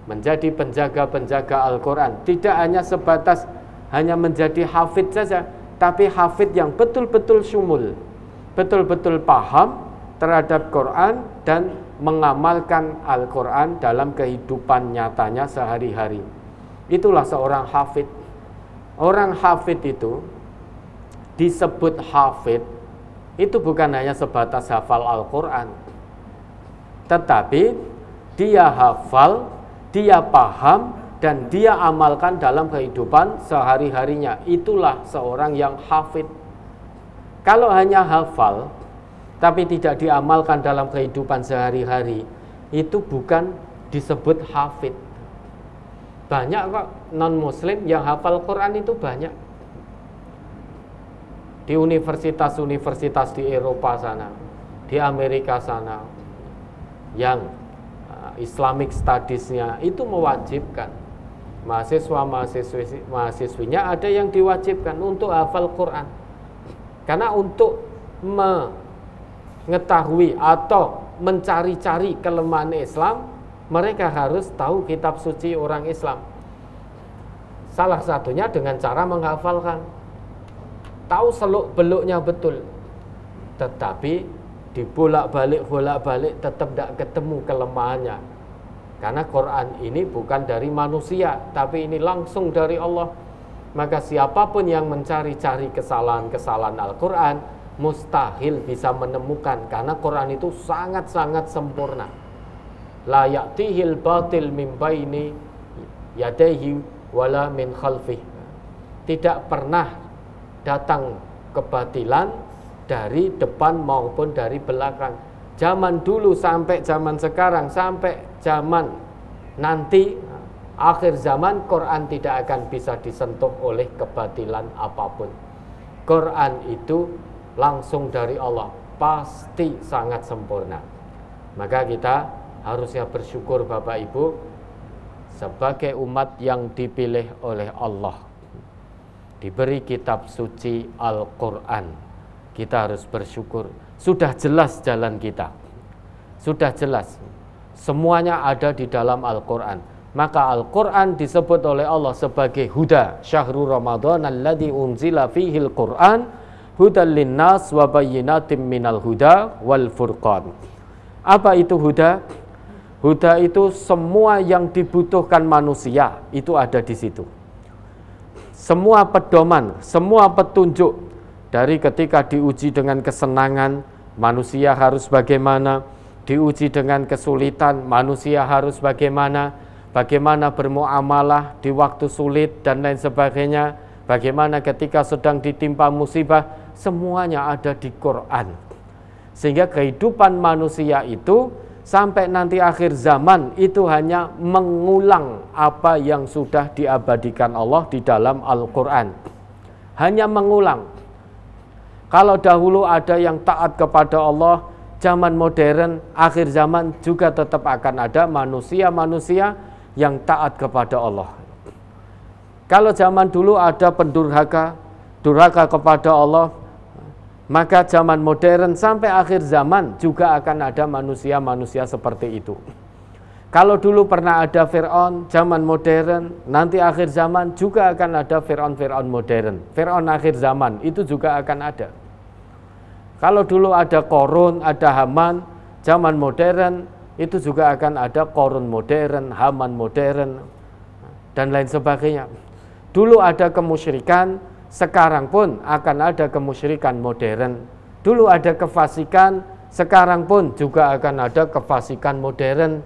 menjadi penjaga-penjaga Al-Quran. Tidak hanya sebatas hanya menjadi hafidz saja, tapi hafidz yang betul-betul syumul, betul-betul paham terhadap Quran dan mengamalkan Al-Quran dalam kehidupan nyatanya sehari-hari. Itulah seorang hafidz. Orang hafidz itu disebut hafidz itu bukan hanya sebatas hafal Al-Quran, tetapi dia hafal, dia paham, dan dia amalkan dalam kehidupan sehari-harinya. Itulah seorang yang hafidz. Kalau hanya hafal tapi tidak diamalkan dalam kehidupan sehari-hari, itu bukan disebut hafidz. Banyak kok non-muslim yang hafal Quran, itu banyak. Di universitas-universitas di Eropa sana, di Amerika sana, yang Islamic Studies-nya itu mewajibkan mahasiswinya ada yang diwajibkan untuk hafal Quran. Karena untuk mengetahui atau mencari-cari kelemahan Islam, mereka harus tahu kitab suci orang Islam. Salah satunya dengan cara menghafalkan. Tahu seluk-beluknya betul. Tetapi dibolak-balik tetap tidak ketemu kelemahannya. Karena Quran ini bukan dari manusia, tapi ini langsung dari Allah. Maka siapapun yang mencari-cari kesalahan-kesalahan Al-Quran, mustahil bisa menemukan, karena Quran itu sangat-sangat sempurna. La ya'tihil batil min baini yadayhi wala min khalfih. Tidak pernah datang kebatilan dari depan maupun dari belakang. Zaman dulu sampai zaman sekarang, sampai zaman nanti akhir zaman, Quran tidak akan bisa disentuh oleh kebatilan apapun. Quran itu langsung dari Allah, pasti sangat sempurna. Maka kita harusnya bersyukur Bapak Ibu, sebagai umat yang dipilih oleh Allah, diberi kitab suci Al-Quran. Kita harus bersyukur. Sudah jelas jalan kita, sudah jelas, semuanya ada di dalam Al-Quran. Maka Al-Quran disebut oleh Allah sebagai huda. Syahrul Ramadan alladzi unzila fihil Quran hudal linnas wa bayyinatim minal huda wal furqan. Apa itu huda? Huda itu semua yang dibutuhkan manusia itu ada di situ. Semua pedoman, semua petunjuk, dari ketika diuji dengan kesenangan, manusia harus bagaimana, diuji dengan kesulitan, manusia harus bagaimana, bagaimana bermuamalah di waktu sulit dan lain sebagainya, bagaimana ketika sedang ditimpa musibah, semuanya ada di Quran. Sehingga kehidupan manusia itu sampai nanti akhir zaman itu hanya mengulang apa yang sudah diabadikan Allah di dalam Al-Quran. Hanya mengulang. Kalau dahulu ada yang taat kepada Allah, zaman modern, akhir zaman juga tetap akan ada manusia-manusia yang taat kepada Allah. Kalau zaman dulu ada pendurhaka, durhaka kepada Allah, maka zaman modern sampai akhir zaman juga akan ada manusia-manusia seperti itu. Kalau dulu pernah ada Fir'aun, zaman modern, nanti akhir zaman juga akan ada Fir'aun modern. Fir'aun akhir zaman itu juga akan ada. Kalau dulu ada Qarun, ada Haman, zaman modern itu juga akan ada Qarun modern, Haman modern, dan lain sebagainya. Dulu ada kemusyrikan, sekarang pun akan ada kemusyrikan modern. Dulu ada kefasikan, sekarang pun juga akan ada kefasikan modern.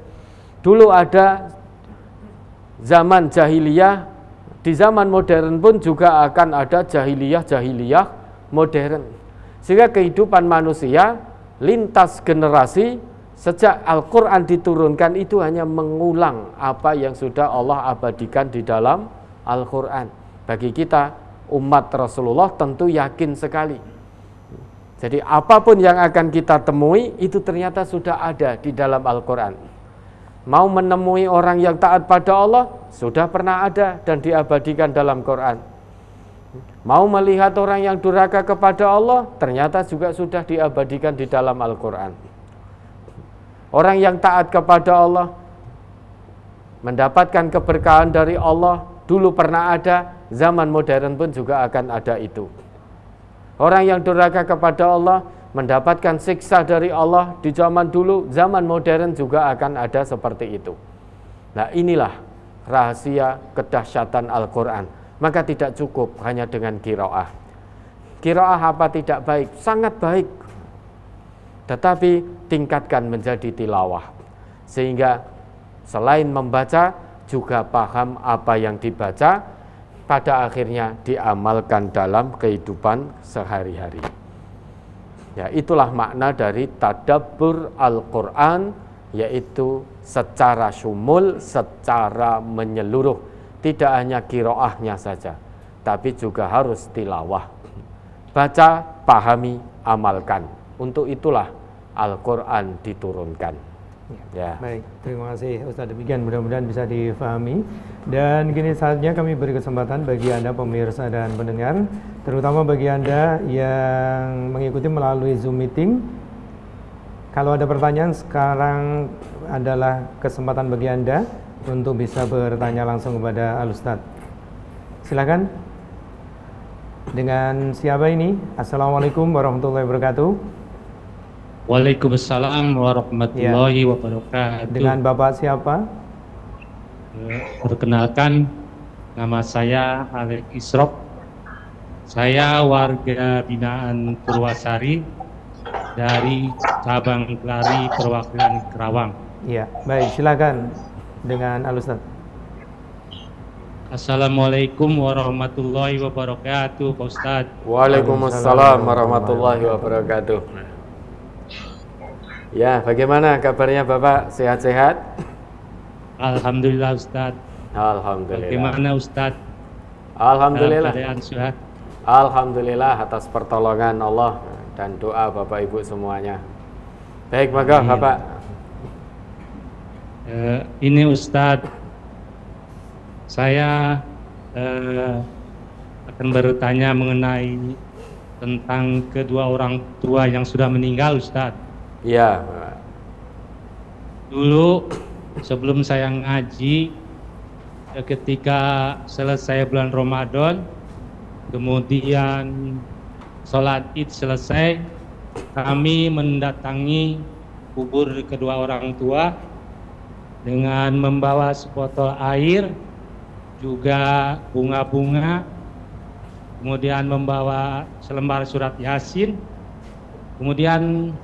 Dulu ada zaman jahiliyah, di zaman modern pun juga akan ada jahiliyah modern. Sehingga kehidupan manusia lintas generasi sejak Al-Quran diturunkan itu hanya mengulang apa yang sudah Allah abadikan di dalam Al-Quran. Bagi kita umat Rasulullah tentu yakin sekali. Jadi apapun yang akan kita temui itu ternyata sudah ada di dalam Al-Quran. Mau menemui orang yang taat pada Allah sudah pernah ada dan diabadikan dalam Quran. Mau melihat orang yang durhaka kepada Allah ternyata juga sudah diabadikan di dalam Al-Quran. Orang yang taat kepada Allah mendapatkan keberkahan dari Allah dulu pernah ada, zaman modern pun juga akan ada itu. Orang yang durhaka kepada Allah mendapatkan siksa dari Allah di zaman dulu, zaman modern juga akan ada seperti itu. Nah, inilah rahasia kedahsyatan Al-Quran. Maka tidak cukup hanya dengan qiraah. Qiraah apa tidak baik? Sangat baik. Tetapi tingkatkan menjadi tilawah. Sehingga selain membaca juga paham apa yang dibaca, pada akhirnya diamalkan dalam kehidupan sehari-hari. Ya, itulah makna dari tadabbur Al-Quran, yaitu secara syumul, secara menyeluruh. Tidak hanya qiraahnya saja, tapi juga harus tilawah. Baca, pahami, amalkan. Untuk itulah Al-Quran diturunkan. Ya. Baik, terima kasih Ustaz. Demikian mudah-mudahan bisa difahami. Dan kini saatnya kami beri kesempatan bagi Anda pemirsa dan pendengar, terutama bagi Anda yang mengikuti melalui Zoom meeting. Kalau ada pertanyaan, sekarang adalah kesempatan bagi Anda untuk bisa bertanya langsung kepada Al-Ustaz. Silakan. Dengan siapa ini? Assalamualaikum warahmatullahi wabarakatuh. Waalaikumsalam warahmatullahi wabarakatuh. Dengan Bapak siapa? Perkenalkan, nama saya Alex Isrok. Saya warga binaan Purwasari dari cabang Kelari perwakilan Kerawang. Iya, baik, silakan dengan Al-Ustaz. Assalamualaikum warahmatullahi wabarakatuh, Pak Ustaz. Waalaikumsalam warahmatullahi wabarakatuh. Ya, bagaimana kabarnya Bapak? Sehat-sehat? Alhamdulillah Ustaz. Alhamdulillah. Bagaimana Ustaz? Alhamdulillah. Sehat. Alhamdulillah atas pertolongan Allah dan doa Bapak Ibu semuanya. Baik, maka Bapak. Ini Ustaz, saya akan bertanya mengenai tentang kedua orang tua yang sudah meninggal Ustaz. Ya. Dulu sebelum saya ngaji, ketika selesai bulan Ramadan, kemudian sholat Id selesai, kami mendatangi kubur kedua orang tua dengan membawa sebotol air, juga bunga-bunga, kemudian membawa selembar surat Yasin, kemudian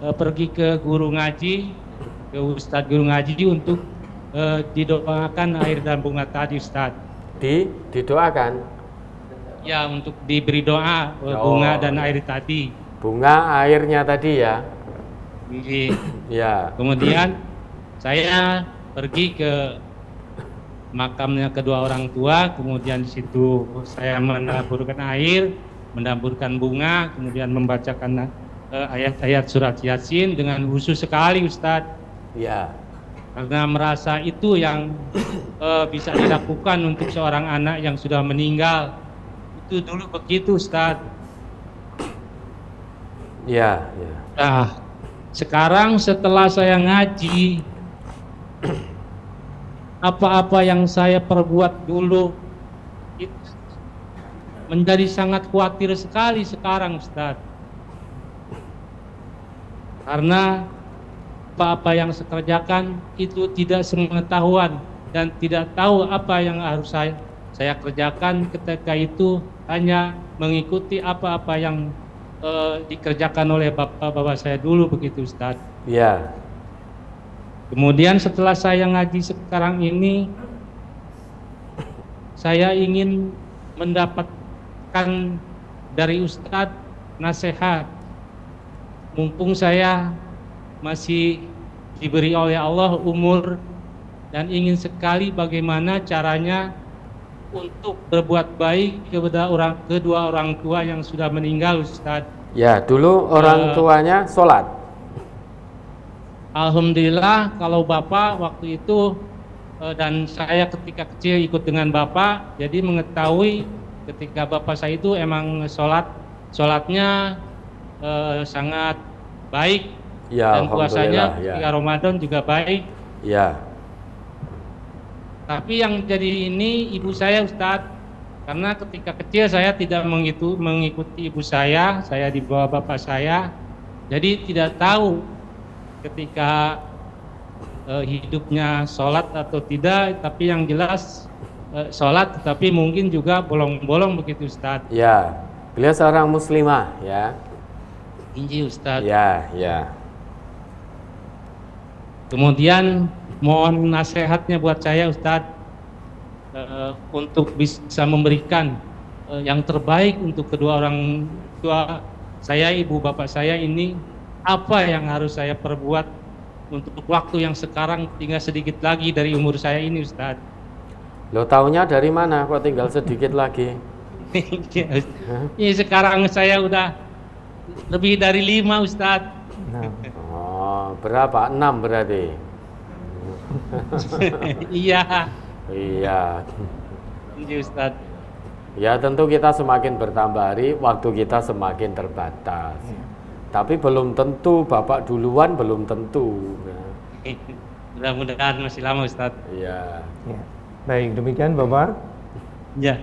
pergi ke guru ngaji, ke Ustadz guru ngaji untuk didoakan air dan bunga tadi Ustadz. Didoakan? Ya, untuk diberi doa bunga dan air tadi. Bunga airnya tadi ya? Ya. Kemudian saya pergi ke makamnya kedua orang tua, kemudian di situ saya menaburkan air, menaburkan bunga, kemudian membacakan ayat-ayat surat Yasin dengan khusus sekali Ustadz. Ya. Karena merasa itu yang bisa dilakukan untuk seorang anak yang sudah meninggal. Itu dulu begitu Ustadz. Ya. Nah, sekarang setelah saya ngaji, apa-apa yang saya perbuat dulu itu menjadi sangat khawatir sekali sekarang Ustadz. Karena apa-apa yang saya kerjakan itu tidak sepengetahuan dan tidak tahu apa yang harus saya kerjakan ketika itu, hanya mengikuti apa-apa yang dikerjakan oleh bapak-bapak saya dulu begitu Ustaz. Ya. Kemudian setelah saya ngaji sekarang ini, saya ingin mendapatkan dari Ustadz nasihat. Mumpung saya masih diberi oleh Allah umur dan ingin sekali bagaimana caranya untuk berbuat baik kepada kedua orang tua yang sudah meninggal, Ustadz. Ya, dulu orang tuanya sholat. Alhamdulillah kalau Bapak waktu itu dan saya ketika kecil ikut dengan Bapak, jadi mengetahui ketika Bapak saya itu emang sholatnya sangat baik, Ya, dan puasanya alhamdulillah, ya. ketika Ramadan juga baik. Ya, Tapi yang jadi ini ibu saya, Ustadz, karena ketika kecil saya tidak mengikuti ibu saya di bawah bapak saya, jadi tidak tahu ketika hidupnya sholat atau tidak, tapi yang jelas sholat, tapi mungkin juga bolong-bolong begitu, Ustadz. ya. Beliau seorang muslimah, ya. Inji, Ustadz. Ya, ya. Kemudian mohon nasihatnya buat saya, Ustadz, untuk bisa memberikan yang terbaik untuk kedua orang tua saya, ibu bapak saya ini, apa yang harus saya perbuat untuk waktu yang sekarang tinggal sedikit lagi dari umur saya ini, Ustadz. Lo taunya dari mana kok tinggal sedikit lagi? Ini sekarang saya udah lebih dari 5, Ustadz. Nah, Oh, berapa? 6 berarti. Iya, Iya. Inji, Ustadz. Ya tentu kita semakin bertambah hari, waktu kita semakin terbatas. Tapi belum tentu Bapak duluan, belum tentu. Mudah-mudahan masih lama, Ustadz. Iya. ya. Baik, demikian Bapak. Ya.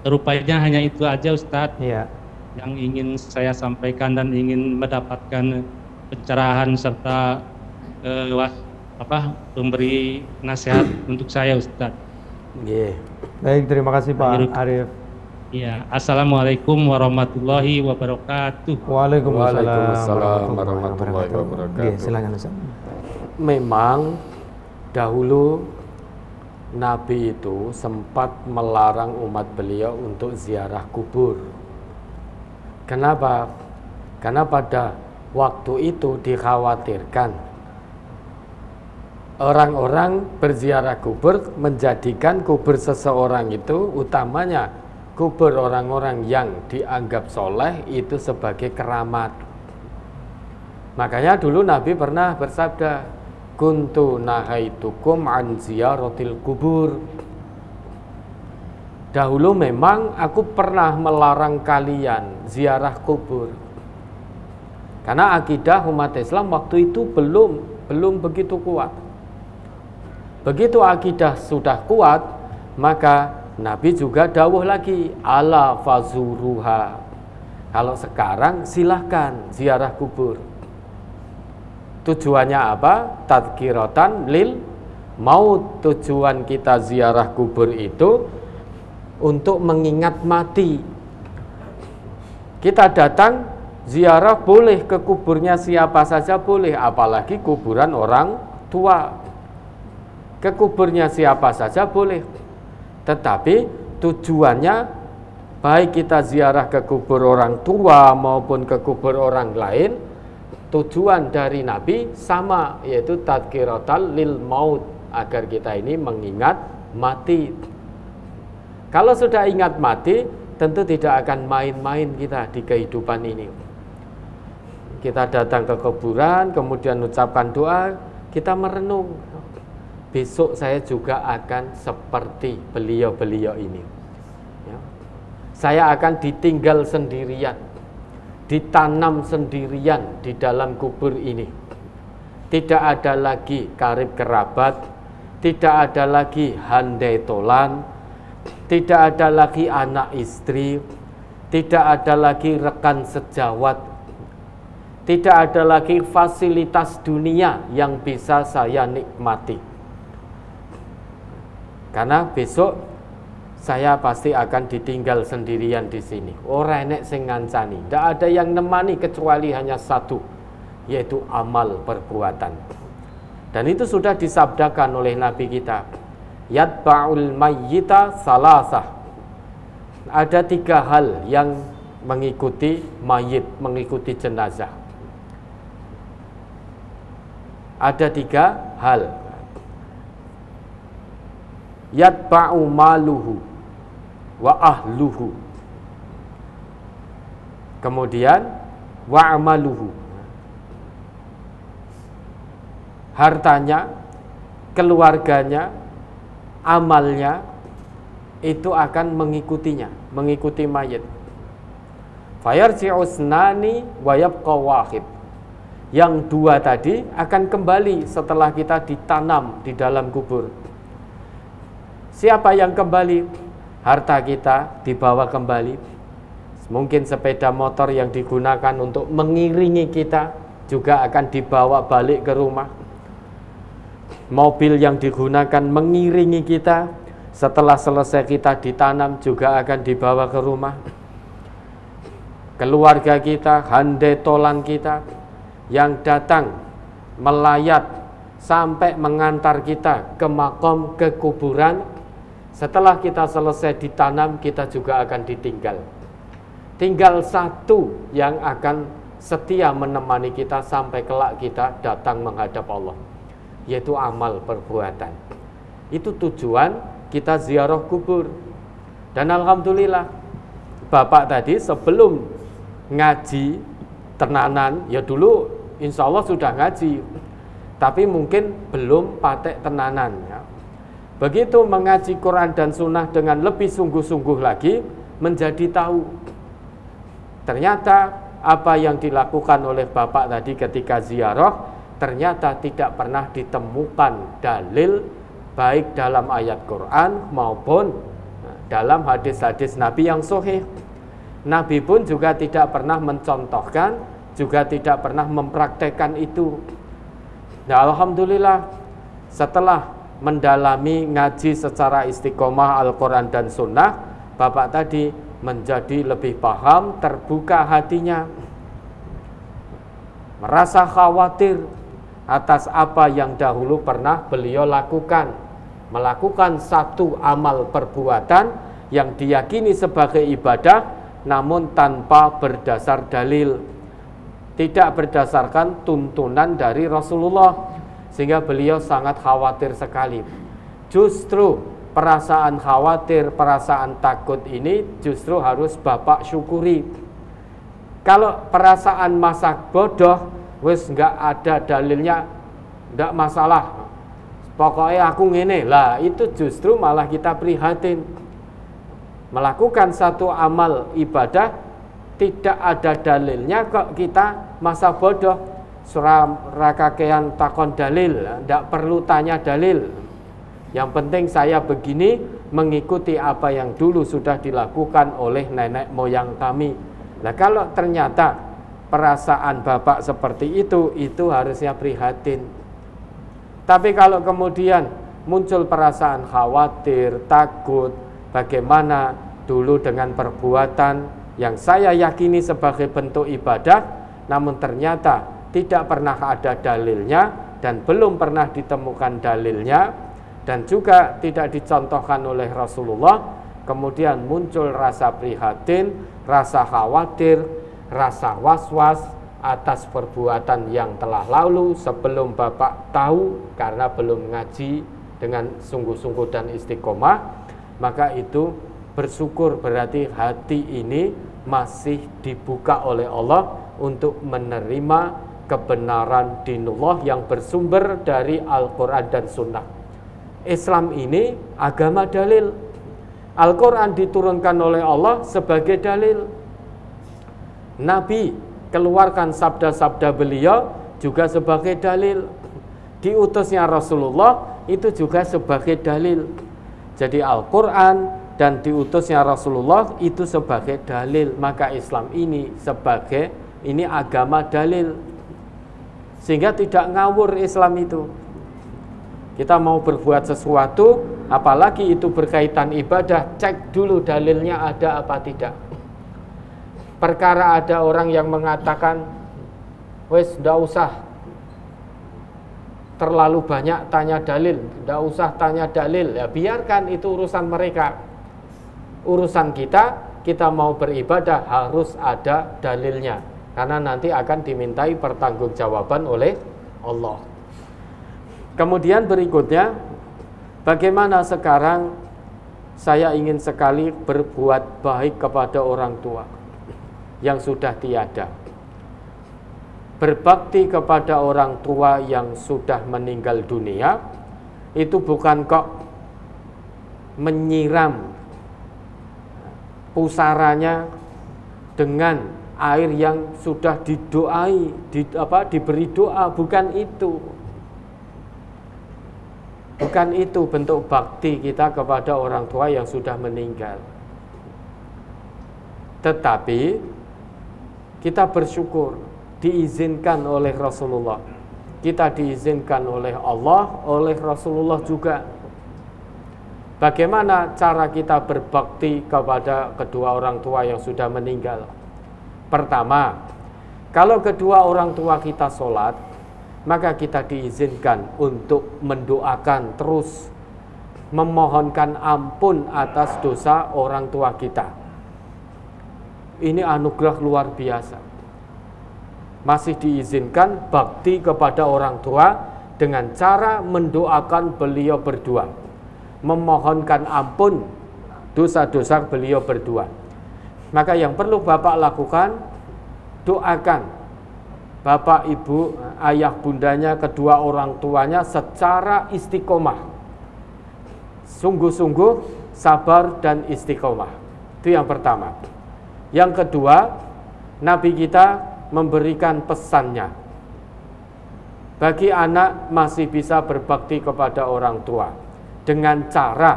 Rupanya hanya itu aja, Ustadz, Ya. yang ingin saya sampaikan dan ingin mendapatkan pencerahan serta memberi nasihat untuk saya, Ustadz. Nggih. Baik, terima kasih Pak Arif. Ya, assalamualaikum warahmatullahi wabarakatuh. Waalaikumsalam warahmatullahi wabarakatuh. Oke, silakan Ustaz. Memang dahulu Nabi itu sempat melarang umat beliau untuk ziarah kubur. Kenapa? Karena pada waktu itu dikhawatirkan orang-orang berziarah kubur menjadikan kubur seseorang itu, utamanya kubur orang-orang yang dianggap soleh, itu sebagai keramat. Makanya dulu Nabi pernah bersabda, kuntu nahaitukum an ziyaratil kubur. Dahulu memang aku pernah melarang kalian ziarah kubur. Karena akidah umat Islam waktu itu belum begitu kuat. Begitu akidah sudah kuat, maka Nabi juga dawuh lagi, ala fazuruha. Kalau sekarang silahkan ziarah kubur. Tujuannya apa? Tadkiratan lil maut. Tujuan kita ziarah kubur itu untuk mengingat mati. Kita datang ziarah boleh ke kuburnya siapa saja boleh, apalagi kuburan orang tua. Ke kuburnya siapa saja boleh. Tetapi tujuannya baik kita ziarah ke kubur orang tua maupun ke kubur orang lain, tujuan dari Nabi sama, yaitu tadkiratal lil maut, agar kita ini mengingat mati. Kalau sudah ingat mati, tentu tidak akan main-main kita di kehidupan ini. Kita datang ke kuburan, kemudian ucapkan doa, kita merenung, besok saya juga akan seperti beliau-beliau ini. Ya. Saya akan ditinggal sendirian, ditanam sendirian di dalam kubur ini. Tidak ada lagi karib kerabat, tidak ada lagi handai tolan, tidak ada lagi anak istri, tidak ada lagi rekan sejawat, tidak ada lagi fasilitas dunia yang bisa saya nikmati. Karena besok saya pasti akan ditinggal sendirian di sini. Ora enek sing ngancani, tidak ada yang nemani kecuali hanya satu, yaitu amal perbuatan. Dan itu sudah disabdakan oleh Nabi kita. Yatba'ul mayyita salasah. Ada 3 hal yang mengikuti mayit, mengikuti jenazah. Ada 3 hal. yatba'u maluhu wa ahluhu. Kemudian wa amaluhu, hartanya, keluarganya, amalnya itu akan mengikutinya, mengikuti mayit. Fayarji'u snani wa yabqa wahid. Yang dua tadi akan kembali setelah kita ditanam di dalam kubur. Siapa yang kembali? Harta kita dibawa kembali. Mungkin sepeda motor yang digunakan untuk mengiringi kita juga akan dibawa balik ke rumah. Mobil yang digunakan mengiringi kita setelah selesai kita ditanam juga akan dibawa ke rumah. Keluarga kita, handai tolan kita yang datang melayat sampai mengantar kita ke makom, ke kuburan. Setelah kita selesai ditanam, kita juga akan ditinggal. Tinggal satu yang akan setia menemani kita sampai kelak kita datang menghadap Allah, yaitu amal perbuatan. Itu tujuan kita ziarah kubur. Dan alhamdulillah, Bapak tadi sebelum ngaji tenanan, ya dulu insya Allah sudah ngaji, tapi mungkin belum patek tenanan ya. Begitu mengaji Quran dan Sunnah dengan lebih sungguh-sungguh lagi, menjadi tahu ternyata apa yang dilakukan oleh Bapak tadi ketika ziarah ternyata tidak pernah ditemukan dalil baik dalam ayat Quran maupun dalam hadis-hadis Nabi yang sahih. Nabi pun juga tidak pernah mencontohkan, juga tidak pernah mempraktekkan itu. Nah, alhamdulillah setelah mendalami ngaji secara istiqomah Al-Quran dan Sunnah, Bapak tadi menjadi lebih paham, terbuka hatinya, merasa khawatir atas apa yang dahulu pernah beliau lakukan, melakukan satu amal perbuatan yang diyakini sebagai ibadah namun tanpa berdasar dalil, tidak berdasarkan tuntunan dari Rasulullah, sehingga beliau sangat khawatir sekali. Justru perasaan khawatir, perasaan takut ini justru harus Bapak syukuri. Kalau perasaan masa bodoh, wis nggak ada dalilnya, nggak masalah, pokoknya aku ngene lah, itu justru malah kita prihatin. Melakukan satu amal ibadah tidak ada dalilnya kok kita masa bodoh, surah rakakean takon dalil, nggak perlu tanya dalil. Yang penting saya begini mengikuti apa yang dulu sudah dilakukan oleh nenek moyang kami. Nah, kalau ternyata perasaan Bapak seperti itu harusnya prihatin. Tapi kalau kemudian muncul perasaan khawatir, takut, bagaimana dulu dengan perbuatan yang saya yakini sebagai bentuk ibadah, namun ternyata tidak pernah ada dalilnya dan belum pernah ditemukan dalilnya, dan juga tidak dicontohkan oleh Rasulullah, kemudian muncul rasa prihatin, rasa khawatir, rasa was-was atas perbuatan yang telah lalu sebelum Bapak tahu karena belum ngaji dengan sungguh-sungguh dan istiqomah, maka itu bersyukur berarti hati ini masih dibuka oleh Allah untuk menerima kebenaran dinullah yang bersumber dari Al-Quran dan Sunnah. Islam ini agama dalil. Al-Quran diturunkan oleh Allah sebagai dalil. Nabi keluarkan sabda-sabda beliau juga sebagai dalil. Diutusnya Rasulullah itu juga sebagai dalil. Jadi Al-Quran dan diutusnya Rasulullah itu sebagai dalil. Maka Islam ini sebagai agama dalil. Sehingga tidak ngawur Islam itu. Kita mau berbuat sesuatu, apalagi itu berkaitan ibadah, cek dulu dalilnya ada apa tidak. Perkara ada orang yang mengatakan, wes ndak usah terlalu banyak tanya dalil, ndak usah tanya dalil, ya biarkan itu urusan mereka. Urusan kita mau beribadah harus ada dalilnya, karena nanti akan dimintai pertanggungjawaban oleh Allah. Kemudian berikutnya, Bagaimana sekarang saya ingin sekali berbuat baik kepada orang tua yang sudah tiada. Berbakti kepada orang tua yang sudah meninggal dunia itu bukan kok menyiram pusaranya dengan air yang sudah didoai, diberi doa, bukan itu. Bukan itu bentuk bakti kita kepada orang tua yang sudah meninggal. Tetapi kita bersyukur diizinkan oleh Rasulullah, kita diizinkan oleh Allah, oleh Rasulullah juga. Bagaimana cara kita berbakti kepada kedua orang tua yang sudah meninggal? Pertama, kalau kedua orang tua kita sholat, maka kita diizinkan untuk mendoakan terus, memohonkan ampun atas dosa orang tua kita. Ini anugerah luar biasa. Masih diizinkan bakti kepada orang tua dengan cara mendoakan beliau berdua, memohonkan ampun dosa-dosa beliau berdua. Maka yang perlu Bapak lakukan, doakan Bapak, Ibu, ayah, bundanya, kedua orang tuanya secara istiqomah. Sungguh-sungguh sabar dan istiqomah. Itu yang pertama. Yang kedua, Nabi kita memberikan pesannya. Bagi anak masih bisa berbakti kepada orang tua dengan cara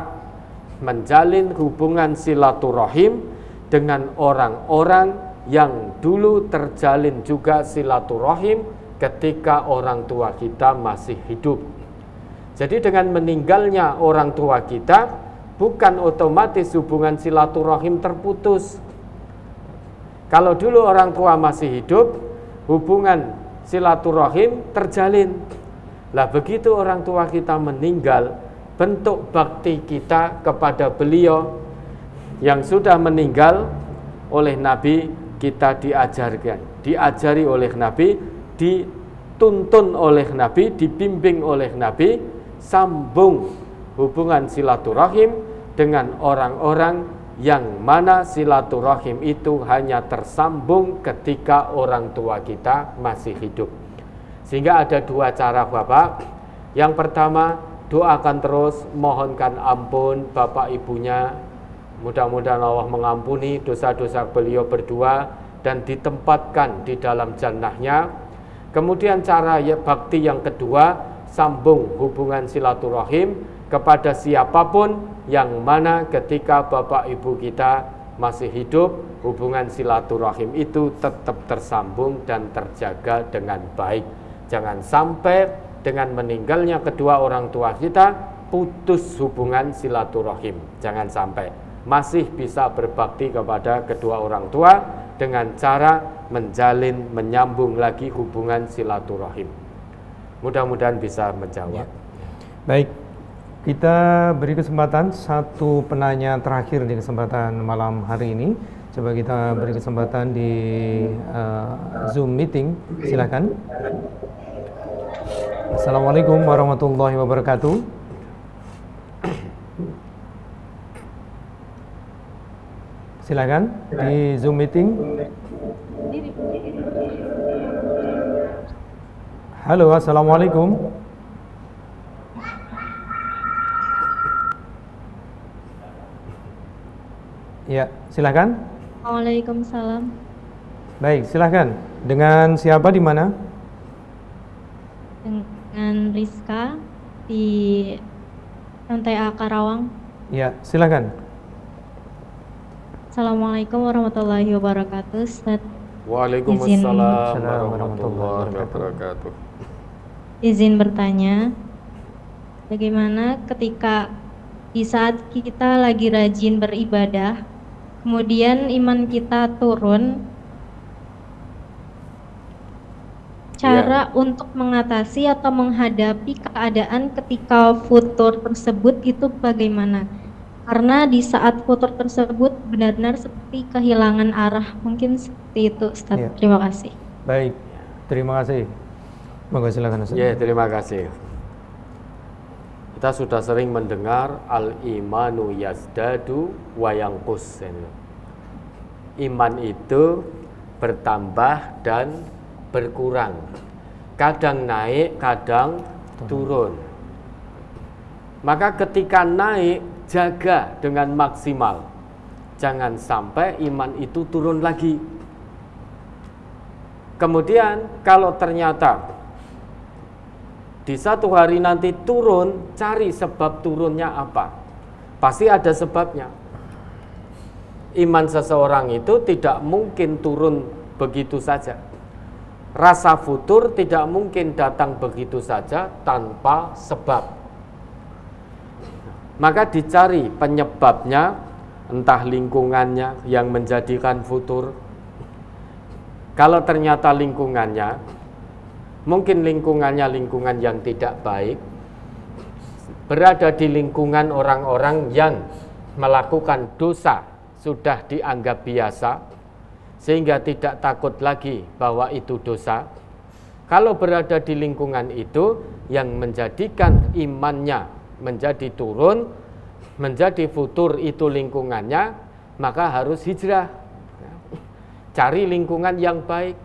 menjalin hubungan silaturahim dengan orang-orang yang dulu terjalin juga silaturahim ketika orang tua kita masih hidup. Jadi dengan meninggalnya orang tua kita, bukan otomatis hubungan silaturahim terputus. Kalau dulu orang tua masih hidup, hubungan silaturahim terjalin. Lah begitu orang tua kita meninggal, bentuk bakti kita kepada beliau yang sudah meninggal oleh Nabi kita diajari oleh Nabi, dituntun oleh Nabi, dibimbing oleh Nabi, sambung hubungan silaturahim dengan orang-orang yang mana silaturahim itu hanya tersambung ketika orang tua kita masih hidup. Sehingga ada dua cara Bapak. Yang pertama, doakan terus, mohonkan ampun Bapak Ibunya. Mudah-mudahan Allah mengampuni dosa-dosa beliau berdua dan ditempatkan di dalam jannahnya. Kemudian cara bakti yang kedua, sambung hubungan silaturahim kepada siapapun yang mana ketika Bapak Ibu kita masih hidup, hubungan silaturahim itu tetap tersambung dan terjaga dengan baik. Jangan sampai dengan meninggalnya kedua orang tua kita putus hubungan silaturahim. Jangan sampai. Masih bisa berbakti kepada kedua orang tua dengan cara menjalin, menyambung lagi hubungan silaturahim. Mudah-mudahan bisa menjawab. Baik, kita beri kesempatan satu penanya terakhir di kesempatan malam hari ini. Coba kita beri kesempatan di Zoom meeting. Silakan. Assalamualaikum warahmatullahi wabarakatuh. Silakan di Zoom meeting. Halo, assalamualaikum. Ya, silakan. Waalaikumsalam. Baik, silakan. Dengan siapa di mana? Dengan Rizka di MTA Karawang. Ya, silakan. Assalamualaikum warahmatullahi wabarakatuh, Ustaz. Waalaikumsalam warahmatullahi wabarakatuh. Izin bertanya, bagaimana ketika di saat kita lagi rajin beribadah, kemudian iman kita turun, cara untuk mengatasi atau menghadapi keadaan ketika futur tersebut itu bagaimana? Karena di saat futur tersebut benar-benar seperti kehilangan arah. Mungkin seperti itu, Ustaz. Ya. Terima kasih. Baik, terima kasih. Monggo silakan, Ustaz. Ya, terima kasih. Kita sudah sering mendengar al-imanu yazdadu wa yanqus. Iman itu bertambah dan berkurang. Kadang naik, kadang turun. Maka ketika naik, jaga dengan maksimal. Jangan sampai iman itu turun lagi. Kemudian kalau ternyata di satu hari nanti turun, cari sebab turunnya apa. Pasti ada sebabnya. Iman seseorang itu tidak mungkin turun begitu saja. Rasa futur tidak mungkin datang begitu saja tanpa sebab. Maka dicari penyebabnya, entah lingkungannya yang menjadikan futur. Kalau ternyata lingkungannya, mungkin lingkungannya lingkungan yang tidak baik, berada di lingkungan orang-orang yang melakukan dosa sudah dianggap biasa, sehingga tidak takut lagi bahwa itu dosa. Kalau berada di lingkungan itu yang menjadikan imannya menjadi turun, menjadi futur itu lingkungannya, maka harus hijrah. Cari lingkungan yang baik.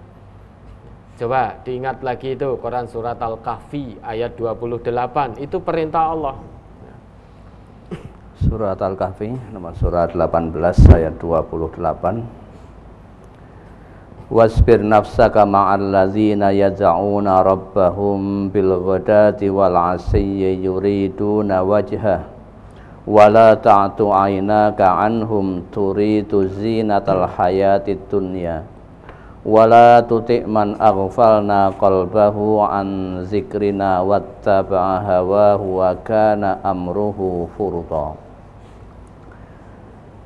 Coba diingat lagi itu Quran surat Al-Kahfi ayat 28, itu perintah Allah. Surat Al-Kahfi nomor surat 18 ayat 28. Wasbir nafsaka ma'al ladzina yad'una rabbahum bil ghadati wal 'ashiyyi yuriduna wajhah wala ta'tu 'ainaka 'anhum turidu zinatal hayatid dunya wala tuti' man aghfalna qalbahu an zikrina wattaba'a hawahu wa kana amruhu furta.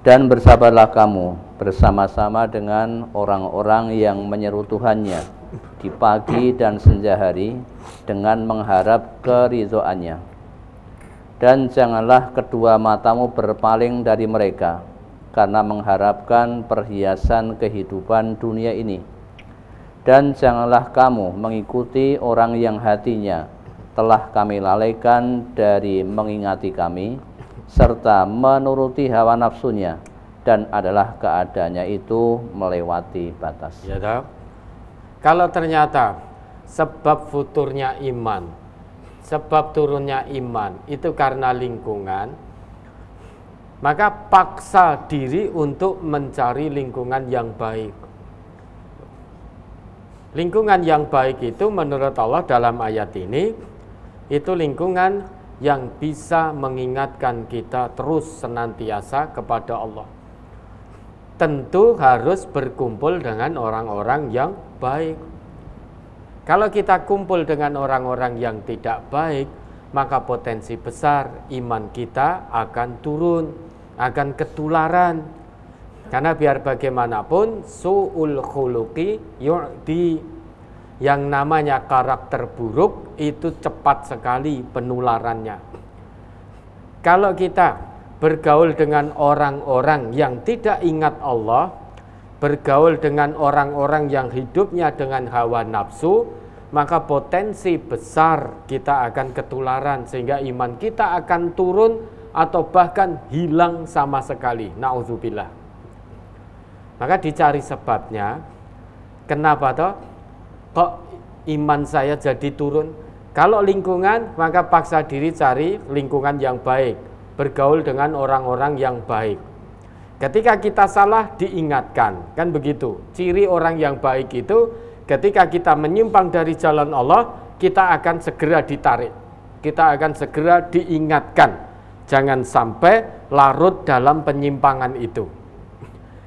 Dan bersabarlah kamu bersama-sama dengan orang-orang yang menyeru Tuhannya di pagi dan senja hari dengan mengharap keridhoannya. Dan janganlah kedua matamu berpaling dari mereka karena mengharapkan perhiasan kehidupan dunia ini. Dan janganlah kamu mengikuti orang yang hatinya telah kami lalaikan dari mengingati kami, serta menuruti hawa nafsunya, dan adalah keadaannya itu melewati batas. Ya, tahu? Kalau ternyata sebab futurnya iman, sebab turunnya iman itu karena lingkungan, maka paksa diri untuk mencari lingkungan yang baik. Lingkungan yang baik itu menurut Allah dalam ayat ini, itu lingkungan yang bisa mengingatkan kita terus senantiasa kepada Allah. Tentu harus berkumpul dengan orang-orang yang baik. Kalau kita kumpul dengan orang-orang yang tidak baik, maka potensi besar iman kita akan turun, akan ketularan. Karena biar bagaimanapun su'ul khuluqi yu'di, yang namanya karakter buruk itu cepat sekali penularannya. Kalau kita bergaul dengan orang-orang yang tidak ingat Allah, bergaul dengan orang-orang yang hidupnya dengan hawa nafsu, maka potensi besar kita akan ketularan sehingga iman kita akan turun atau bahkan hilang sama sekali. Nauzubillah. Maka dicari sebabnya. Kenapa toh? Kok iman saya jadi turun? Kalau lingkungan, maka paksa diri cari lingkungan yang baik, bergaul dengan orang-orang yang baik. Ketika kita salah diingatkan, kan begitu. Ciri orang yang baik itu ketika kita menyimpang dari jalan Allah, kita akan segera ditarik. Kita akan segera diingatkan. Jangan sampai larut dalam penyimpangan itu.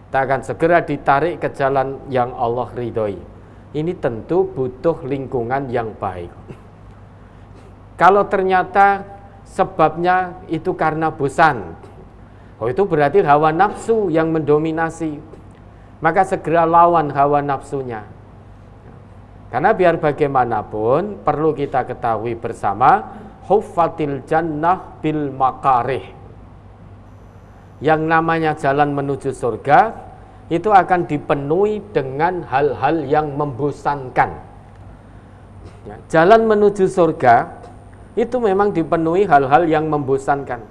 Kita akan segera ditarik ke jalan yang Allah ridhoi. Ini tentu butuh lingkungan yang baik. Kalau ternyata sebabnya itu karena bosan, oh itu berarti hawa nafsu yang mendominasi. Maka segera lawan hawa nafsunya. Karena biar bagaimanapun perlu kita ketahui bersama, huffatil jannah bil makarih. Yang namanya jalan menuju surga itu akan dipenuhi dengan hal-hal yang membosankan. Jalan menuju surga itu memang dipenuhi hal-hal yang membosankan.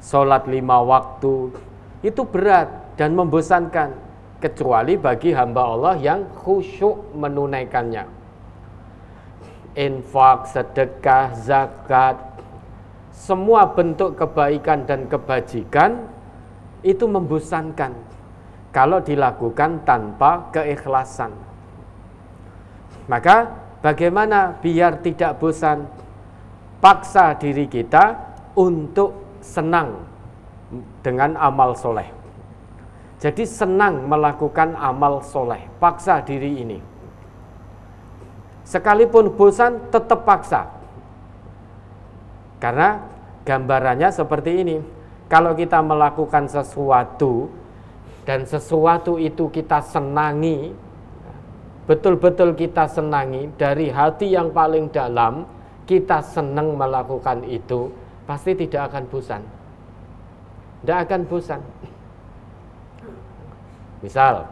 Sholat 5 waktu itu berat dan membosankan, kecuali bagi hamba Allah yang khusyuk menunaikannya. Infak, sedekah, zakat, semua bentuk kebaikan dan kebajikan itu membosankan kalau dilakukan tanpa keikhlasan. Maka bagaimana biar tidak bosan? Paksa diri kita untuk senang dengan amal soleh. Jadi senang melakukan amal soleh, paksa diri ini. Sekalipun bosan, tetap paksa. Karena gambarannya seperti ini. Kalau kita melakukan sesuatu dan sesuatu itu kita senangi, betul-betul kita senangi dari hati yang paling dalam, kita senang melakukan itu, pasti tidak akan bosan. Tidak akan bosan. Misal,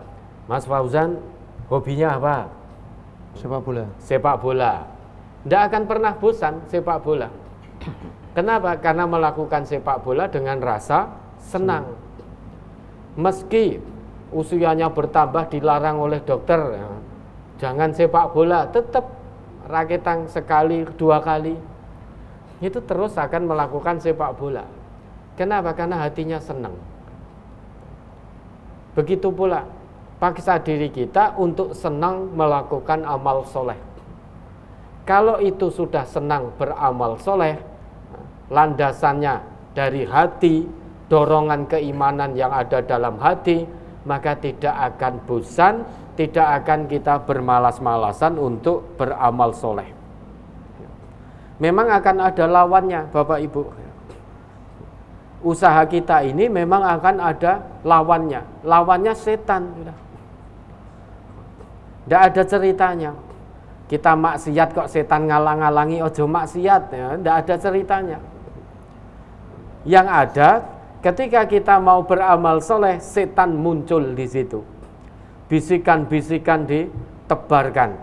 Mas Fauzan hobinya apa? Sepak bola. Sepak bola. Tidak akan pernah bosan sepak bola. Kenapa? Karena melakukan sepak bola dengan rasa senang. Meski usianya bertambah dilarang oleh dokter, jangan sepak bola, tetap raketang sekali, 2 kali. Itu terus akan melakukan sepak bola. Kenapa? Karena hatinya senang. Begitu pula paksa diri kita untuk senang melakukan amal soleh. Kalau itu sudah senang beramal soleh, landasannya dari hati, dorongan keimanan yang ada dalam hati, maka tidak akan bosan, tidak akan kita bermalas-malasan untuk beramal soleh. Memang akan ada lawannya, Bapak Ibu. Usaha kita ini memang akan ada lawannya. Lawannya setan. Tidak ada ceritanya. Kita maksiat kok setan ngalang-ngalangi, ojo maksiat, ya. Tidak ada ceritanya. Yang ada, ketika kita mau beramal soleh, setan muncul di situ. Bisikan-bisikan ditebarkan.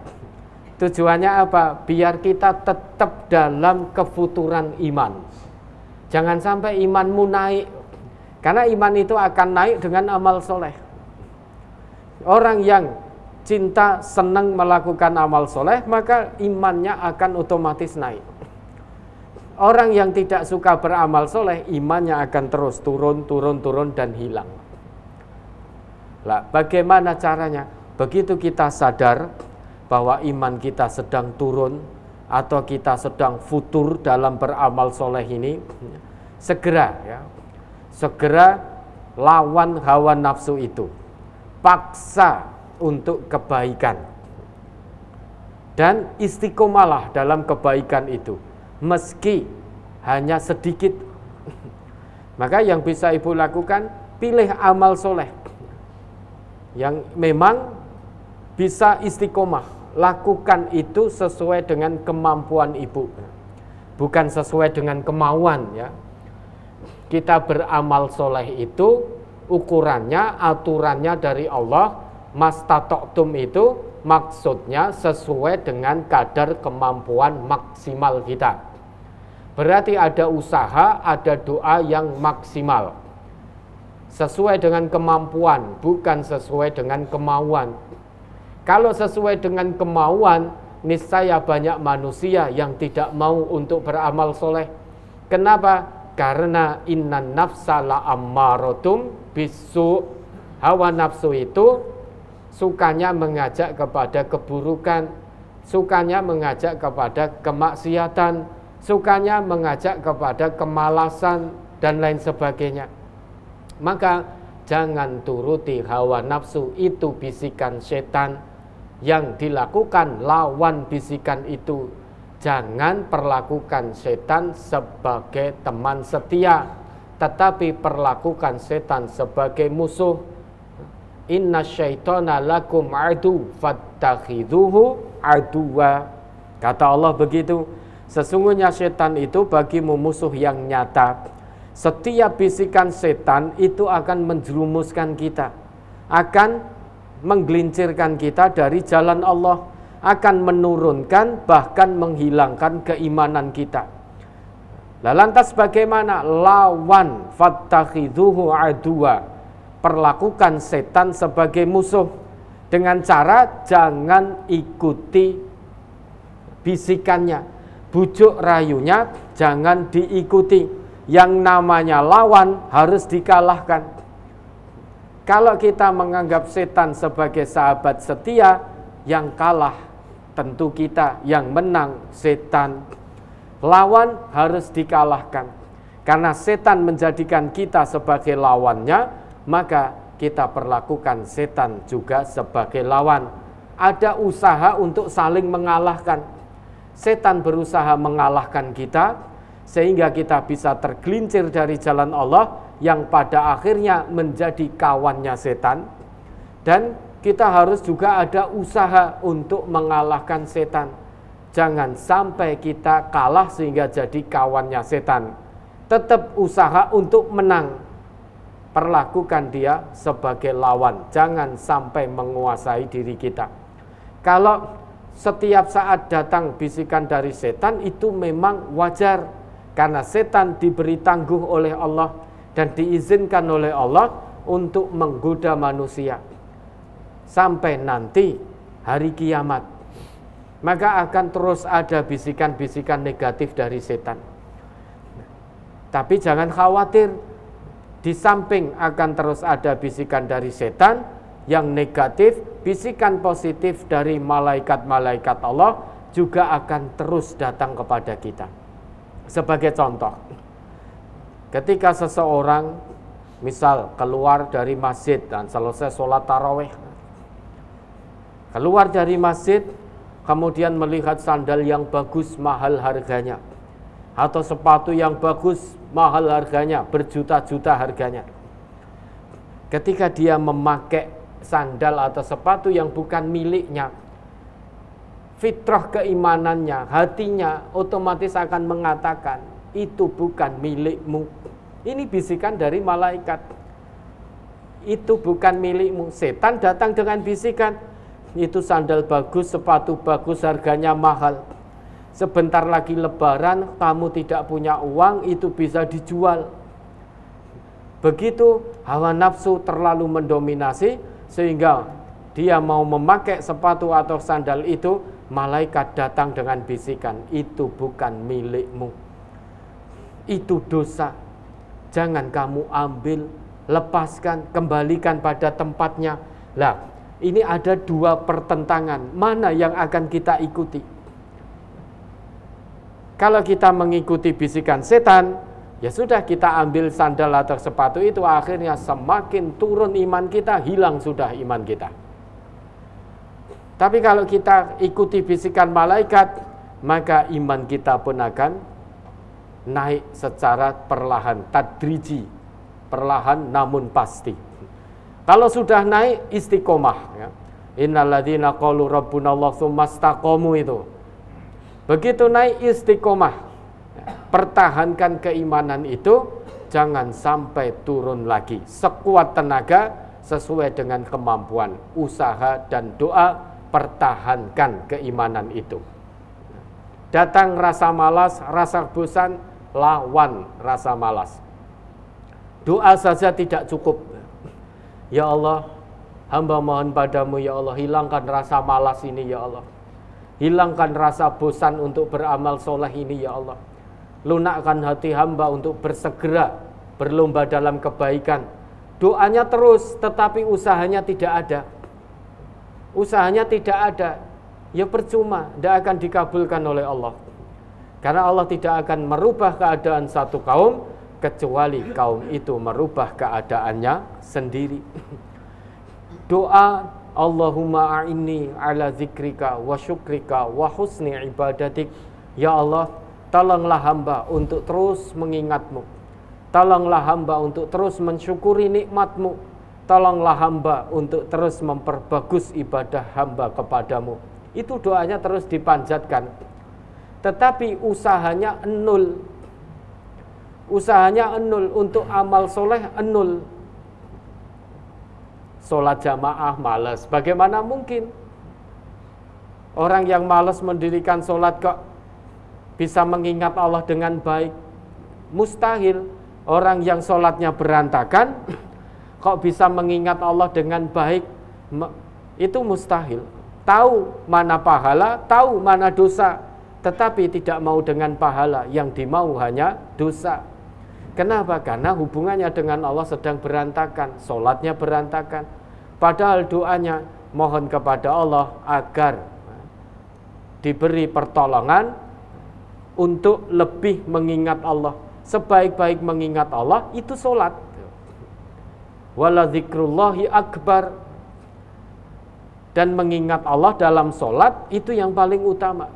Tujuannya apa? Biar kita tetap dalam kefuturan iman. Jangan sampai imanmu naik. Karena iman itu akan naik dengan amal soleh. Orang yang cinta, senang melakukan amal soleh, maka imannya akan otomatis naik. Orang yang tidak suka beramal soleh, imannya akan terus turun dan hilang. Lah, bagaimana caranya? Begitu kita sadar bahwa iman kita sedang turun atau kita sedang futur dalam beramal soleh ini, segera lawan hawa nafsu itu, paksa untuk kebaikan dan istiqomalah dalam kebaikan itu, meski hanya sedikit. Maka yang bisa ibu lakukan, pilih amal soleh yang memang bisa istiqomah. Lakukan itu sesuai dengan kemampuan ibu, bukan sesuai dengan kemauan, ya. Kita beramal soleh itu ukurannya, aturannya dari Allah. Mastatoktum itu maksudnya sesuai dengan kadar kemampuan maksimal kita. Berarti ada usaha, ada doa yang maksimal, sesuai dengan kemampuan, bukan sesuai dengan kemauan. Kalau sesuai dengan kemauan, niscaya banyak manusia yang tidak mau untuk beramal soleh. Kenapa? Karena innan nafsa la ammaratum bisu. Hawa nafsu itu sukanya mengajak kepada keburukan, sukanya mengajak kepada kemaksiatan, sukanya mengajak kepada kemalasan dan lain sebagainya. Maka jangan turuti hawa nafsu, itu bisikan setan. Yang dilakukan lawan bisikan itu. Jangan perlakukan setan sebagai teman setia, tetapi perlakukan setan sebagai musuh. Inna syaitana lakum adu fattakhidhuhu aduwa. Kata Allah begitu. Sesungguhnya setan itu bagimu musuh yang nyata. Setiap bisikan setan itu akan menjerumuskan kita, akan menggelincirkan kita dari jalan Allah. akan menurunkan bahkan menghilangkan keimanan kita. Lah lantas bagaimana? Lawan, fattakhidhuhu aduwa, perlakukan setan sebagai musuh dengan cara jangan ikuti bisikannya, bujuk rayunya jangan diikuti. Yang namanya lawan harus dikalahkan. Kalau kita menganggap setan sebagai sahabat setia, yang kalah tentu kita, yang menang setan. Lawan harus dikalahkan. Karena setan menjadikan kita sebagai lawannya, maka kita perlakukan setan juga sebagai lawan. Ada usaha untuk saling mengalahkan. Setan berusaha mengalahkan kita, sehingga kita bisa tergelincir dari jalan Allah, yang pada akhirnya menjadi kawannya setan. Dan kita harus juga ada usaha untuk mengalahkan setan. Jangan sampai kita kalah sehingga jadi kawannya setan. Tetap usaha untuk menang. Perlakukan dia sebagai lawan. Jangan sampai menguasai diri kita. Kalau setiap saat datang bisikan dari setan, itu memang wajar. Karena setan diberi tangguh oleh Allah dan diizinkan oleh Allah untuk menggoda manusia. Sampai nanti hari kiamat, maka akan terus ada bisikan-bisikan negatif dari setan. Tapi jangan khawatir, di samping akan terus ada bisikan dari setan yang negatif, bisikan positif dari malaikat-malaikat Allah juga akan terus datang kepada kita. Sebagai contoh, ketika seseorang misal keluar dari masjid dan selesai sholat tarawih, keluar dari masjid, kemudian melihat sandal yang bagus mahal harganya, atau sepatu yang bagus mahal harganya, berjuta-juta harganya. Ketika dia memakai sandal atau sepatu yang bukan miliknya, fitrah keimanannya, hatinya otomatis akan mengatakan, itu bukan milikmu. Ini bisikan dari malaikat. Itu bukan milikmu. Setan datang dengan bisikan, itu sandal bagus, sepatu bagus, harganya mahal. Sebentar lagi lebaran, kamu tidak punya uang, itu bisa dijual. Begitu hawa nafsu terlalu mendominasi, sehingga dia mau memakai sepatu atau sandal itu, malaikat datang dengan bisikan, itu bukan milikmu. Itu dosa. Jangan kamu ambil, lepaskan, kembalikan pada tempatnya. Lah, ini ada dua pertentangan. Mana yang akan kita ikuti? Kalau kita mengikuti bisikan setan, ya sudah, kita ambil sandal atau sepatu itu, akhirnya semakin turun iman kita, hilang sudah iman kita. Tapi kalau kita ikuti bisikan malaikat, maka iman kita pun akan naik secara perlahan, tadriji, perlahan namun pasti. Kalau sudah naik, istiqomah, ya. Innalladzina qalu rabbunallahu tsumma istaqamu itu. Begitu naik, istiqomah, pertahankan keimanan itu, jangan sampai turun lagi. Sekuat tenaga, sesuai dengan kemampuan, usaha dan doa, pertahankan keimanan itu. Datang rasa malas, rasa bosan, lawan rasa malas. Doa saja tidak cukup. Ya Allah, hamba mohon padamu ya Allah, hilangkan rasa malas ini ya Allah. Hilangkan rasa bosan untuk beramal soleh ini ya Allah. Lunakkan hati hamba untuk bersegera berlomba dalam kebaikan. Doanya terus, tetapi usahanya tidak ada. Usahanya tidak ada, ya percuma, tidak akan dikabulkan oleh Allah. Karena Allah tidak akan merubah keadaan satu kaum, kecuali kaum itu merubah keadaannya sendiri. Doa, Allahumma a'inni ala zikrika wa syukrika wa husni ibadatik. Ya Allah, tolonglah hamba untuk terus mengingatmu. Tolonglah hamba untuk terus mensyukuri nikmatmu. Tolonglah hamba untuk terus memperbagus ibadah hamba kepadamu. Itu doanya terus dipanjatkan. Tetapi usahanya nol. Usahanya nol, untuk amal soleh nol. Sholat jamaah malas, bagaimana mungkin? Orang yang malas mendirikan sholat kok bisa mengingat Allah dengan baik? Mustahil. Orang yang sholatnya berantakan kok bisa mengingat Allah dengan baik? Itu mustahil. Tahu mana pahala, tahu mana dosa, tetapi tidak mau dengan pahala, yang dimau hanya dosa. Kenapa? Karena hubungannya dengan Allah sedang berantakan, sholatnya berantakan. Padahal doanya mohon kepada Allah agar diberi pertolongan untuk lebih mengingat Allah. Sebaik-baik mengingat Allah itu sholat. Wala dzikrullahi akbar. Dan mengingat Allah dalam sholat itu yang paling utama.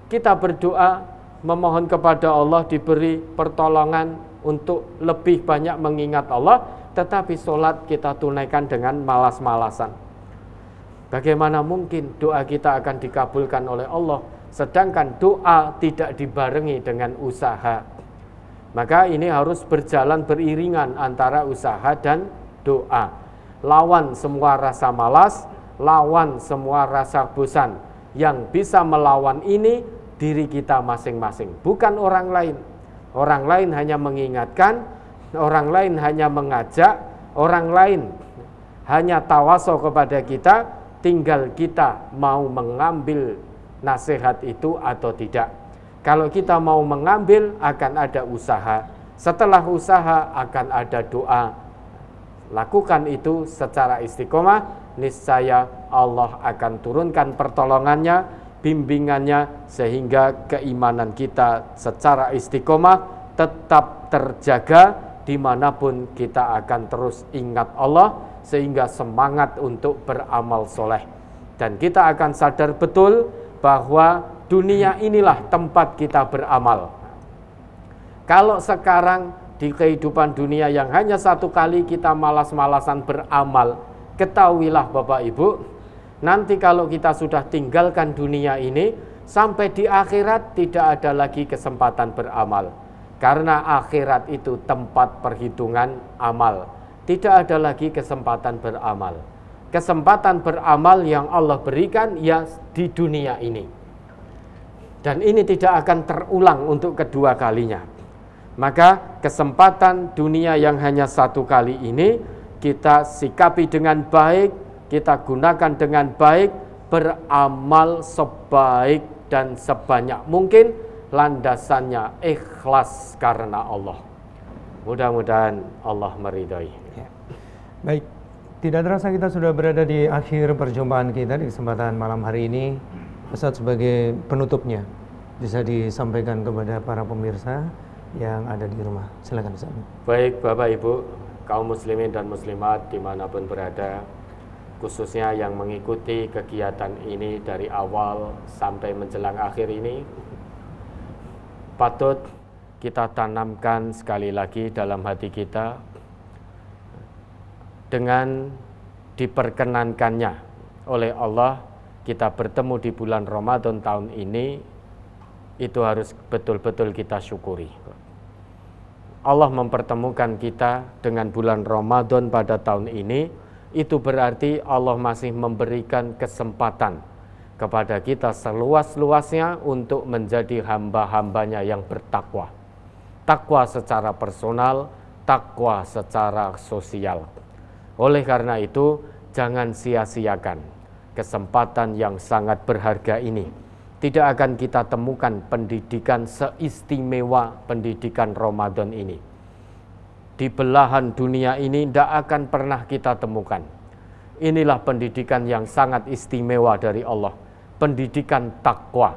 Kita berdoa memohon kepada Allah diberi pertolongan untuk lebih banyak mengingat Allah, tetapi sholat kita tunaikan dengan malas-malasan. Bagaimana mungkin doa kita akan dikabulkan oleh Allah, sedangkan doa tidak dibarengi dengan usaha? Maka ini harus berjalan beriringan antara usaha dan doa. Lawan semua rasa malas, lawan semua rasa bosan. Yang bisa melawan ini diri kita masing-masing, bukan orang lain. Orang lain hanya mengingatkan, orang lain hanya mengajak, orang lain hanya tawaso kepada kita. Tinggal kita mau mengambil nasihat itu atau tidak. Kalau kita mau mengambil, akan ada usaha. Setelah usaha akan ada doa. Lakukan itu secara istiqomah, niscaya Allah akan turunkan pertolongannya, bimbingannya, sehingga keimanan kita secara istiqomah tetap terjaga. Dimanapun kita akan terus ingat Allah, sehingga semangat untuk beramal soleh. Dan kita akan sadar betul bahwa dunia inilah tempat kita beramal. Kalau sekarang di kehidupan dunia yang hanya satu kali kita malas-malasan beramal, ketahuilah Bapak Ibu, nanti kalau kita sudah tinggalkan dunia ini, sampai di akhirat tidak ada lagi kesempatan beramal. Karena akhirat itu tempat perhitungan amal. Tidak ada lagi kesempatan beramal. Kesempatan beramal yang Allah berikan ya di dunia ini. Dan ini tidak akan terulang untuk kedua kalinya. Maka kesempatan dunia yang hanya satu kali ini kita sikapi dengan baik, kita gunakan dengan baik, beramal sebaik dan sebanyak mungkin, landasannya ikhlas karena Allah. Mudah-mudahan Allah meridai. Ya. Baik, tidak terasa kita sudah berada di akhir perjumpaan kita di kesempatan malam hari ini. Ustadz sebagai penutupnya bisa disampaikan kepada para pemirsa yang ada di rumah. Silakan Ustadz. Baik Bapak Ibu, kaum muslimin dan muslimat dimanapun berada, khususnya yang mengikuti kegiatan ini dari awal sampai menjelang akhir ini, patut kita tanamkan sekali lagi dalam hati kita, dengan diperkenankannya oleh Allah kita bertemu di bulan Ramadan tahun ini, itu harus betul-betul kita syukuri. Allah mempertemukan kita dengan bulan Ramadan pada tahun ini, itu berarti Allah masih memberikan kesempatan kepada kita seluas-luasnya untuk menjadi hamba-hambanya yang bertakwa. Takwa secara personal, takwa secara sosial. Oleh karena itu, jangan sia-siakan kesempatan yang sangat berharga ini. Tidak akan kita temukan pendidikan seistimewa pendidikan Ramadan ini. Di belahan dunia ini tidak akan pernah kita temukan. Inilah pendidikan yang sangat istimewa dari Allah. Pendidikan takwa,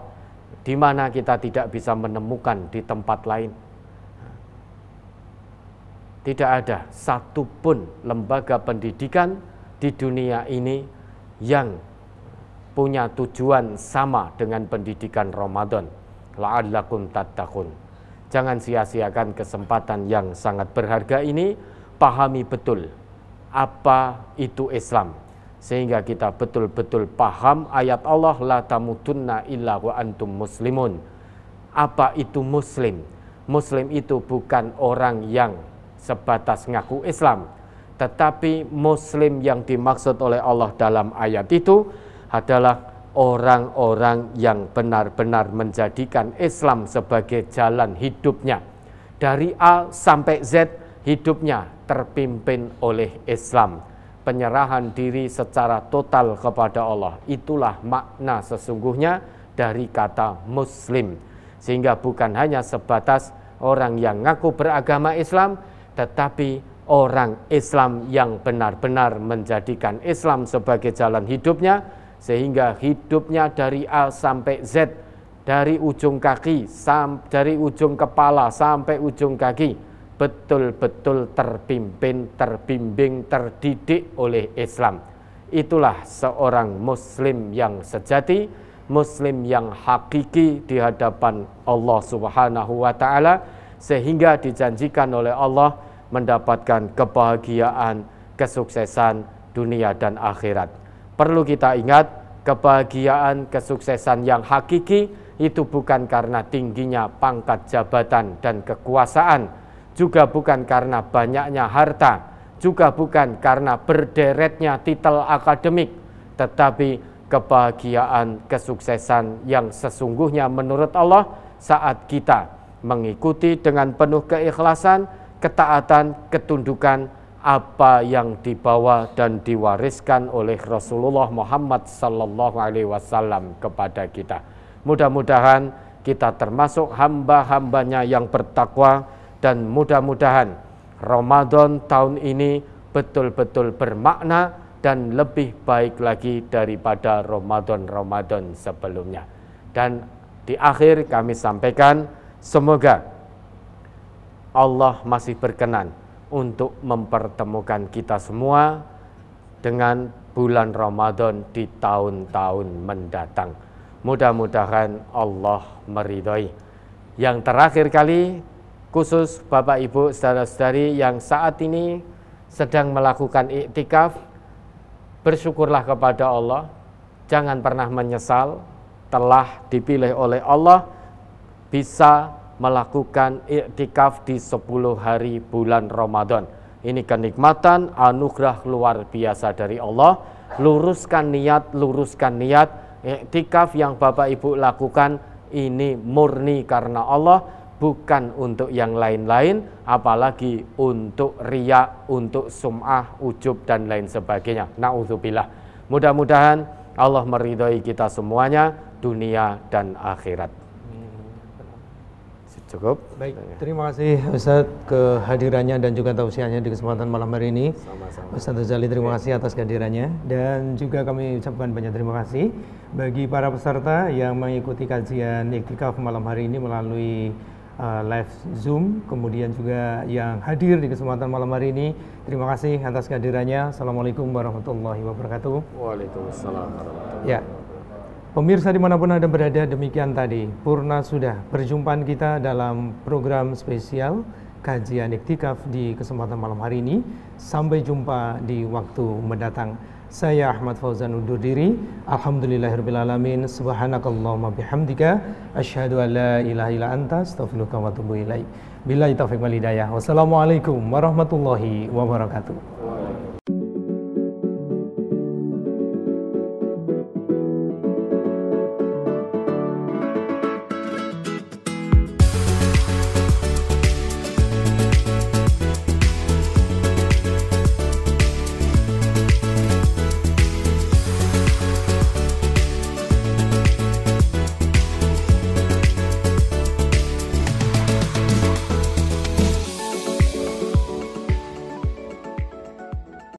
di mana kita tidak bisa menemukan di tempat lain. Tidak ada satupun lembaga pendidikan di dunia ini yang punya tujuan sama dengan pendidikan Ramadan. La'allakum tattaqun. Jangan sia-siakan kesempatan yang sangat berharga ini. Pahami betul apa itu Islam, sehingga kita betul-betul paham ayat Allah, la tamutunna illa wa antum muslimun. Apa itu muslim? Muslim itu bukan orang yang sebatas ngaku Islam, tetapi muslim yang dimaksud oleh Allah dalam ayat itu adalah orang-orang yang benar-benar menjadikan Islam sebagai jalan hidupnya. Dari A sampai Z hidupnya terpimpin oleh Islam. Penyerahan diri secara total kepada Allah. Itulah makna sesungguhnya dari kata Muslim. Sehingga bukan hanya sebatas orang yang ngaku beragama Islam, tetapi orang Islam yang benar-benar menjadikan Islam sebagai jalan hidupnya, sehingga hidupnya dari A sampai Z, dari ujung kaki, dari ujung kepala sampai ujung kaki, betul-betul terpimpin, terbimbing, terdidik oleh Islam. Itulah seorang Muslim yang sejati, Muslim yang hakiki di hadapan Allah Subhanahu wa Ta'ala, sehingga dijanjikan oleh Allah mendapatkan kebahagiaan, kesuksesan dunia dan akhirat. Perlu kita ingat, kebahagiaan, kesuksesan yang hakiki itu bukan karena tingginya pangkat jabatan dan kekuasaan, juga bukan karena banyaknya harta, juga bukan karena berderetnya titel akademik, tetapi kebahagiaan, kesuksesan yang sesungguhnya menurut Allah saat kita mengikuti dengan penuh keikhlasan, ketaatan, ketundukan apa yang dibawa dan diwariskan oleh Rasulullah Muhammad sallallahu alaihi wasallam kepada kita. Mudah-mudahan kita termasuk hamba-hambanya yang bertakwa, dan mudah-mudahan Ramadan tahun ini betul-betul bermakna dan lebih baik lagi daripada Ramadan-Ramadan sebelumnya. Dan di akhir kami sampaikan, semoga Allah masih berkenan untuk mempertemukan kita semua dengan bulan Ramadan di tahun-tahun mendatang. Mudah-mudahan Allah meridhoi. Yang terakhir kali, khusus Bapak Ibu saudara-saudari yang saat ini sedang melakukan iktikaf, bersyukurlah kepada Allah, jangan pernah menyesal telah dipilih oleh Allah bisa melakukan iktikaf di 10 hari bulan Ramadan. Ini kenikmatan, anugerah luar biasa dari Allah. Luruskan niat, iktikaf yang Bapak Ibu lakukan ini murni karena Allah, bukan untuk yang lain-lain, apalagi untuk riya, untuk sum'ah, ujub dan lain sebagainya. Na'udzubillah. Mudah-mudahan Allah meridhai kita semuanya dunia dan akhirat. Cukup. Baik, terima kasih Ustadz kehadirannya dan juga tausiahnya di kesempatan malam hari ini. Sama-sama. Ustadz Ghazali, terima kasih atas kehadirannya, dan juga kami ucapkan banyak terima kasih bagi para peserta yang mengikuti kajian iktikaf malam hari ini melalui live Zoom, kemudian juga yang hadir di kesempatan malam hari ini. Terima kasih atas kehadirannya. Assalamualaikum warahmatullahi wabarakatuh. Waalaikumsalam warahmatullahi wabarakatuh. Ya, pemirsa dimanapun Anda berada, demikian tadi purna sudah perjumpaan kita dalam program spesial kajian iktikaf di kesempatan malam hari ini. Sampai jumpa di waktu mendatang. Saya Ahmad Fauzan undur diri. Alhamdulillahirrabbilalamin. Subhanakallahumma bihamdika asyhadu an la ilaha illa anta astaghfiruka wa atubu ilaik. Billahi taufiq wal hidayah. Wassalamualaikum warahmatullahi wabarakatuh.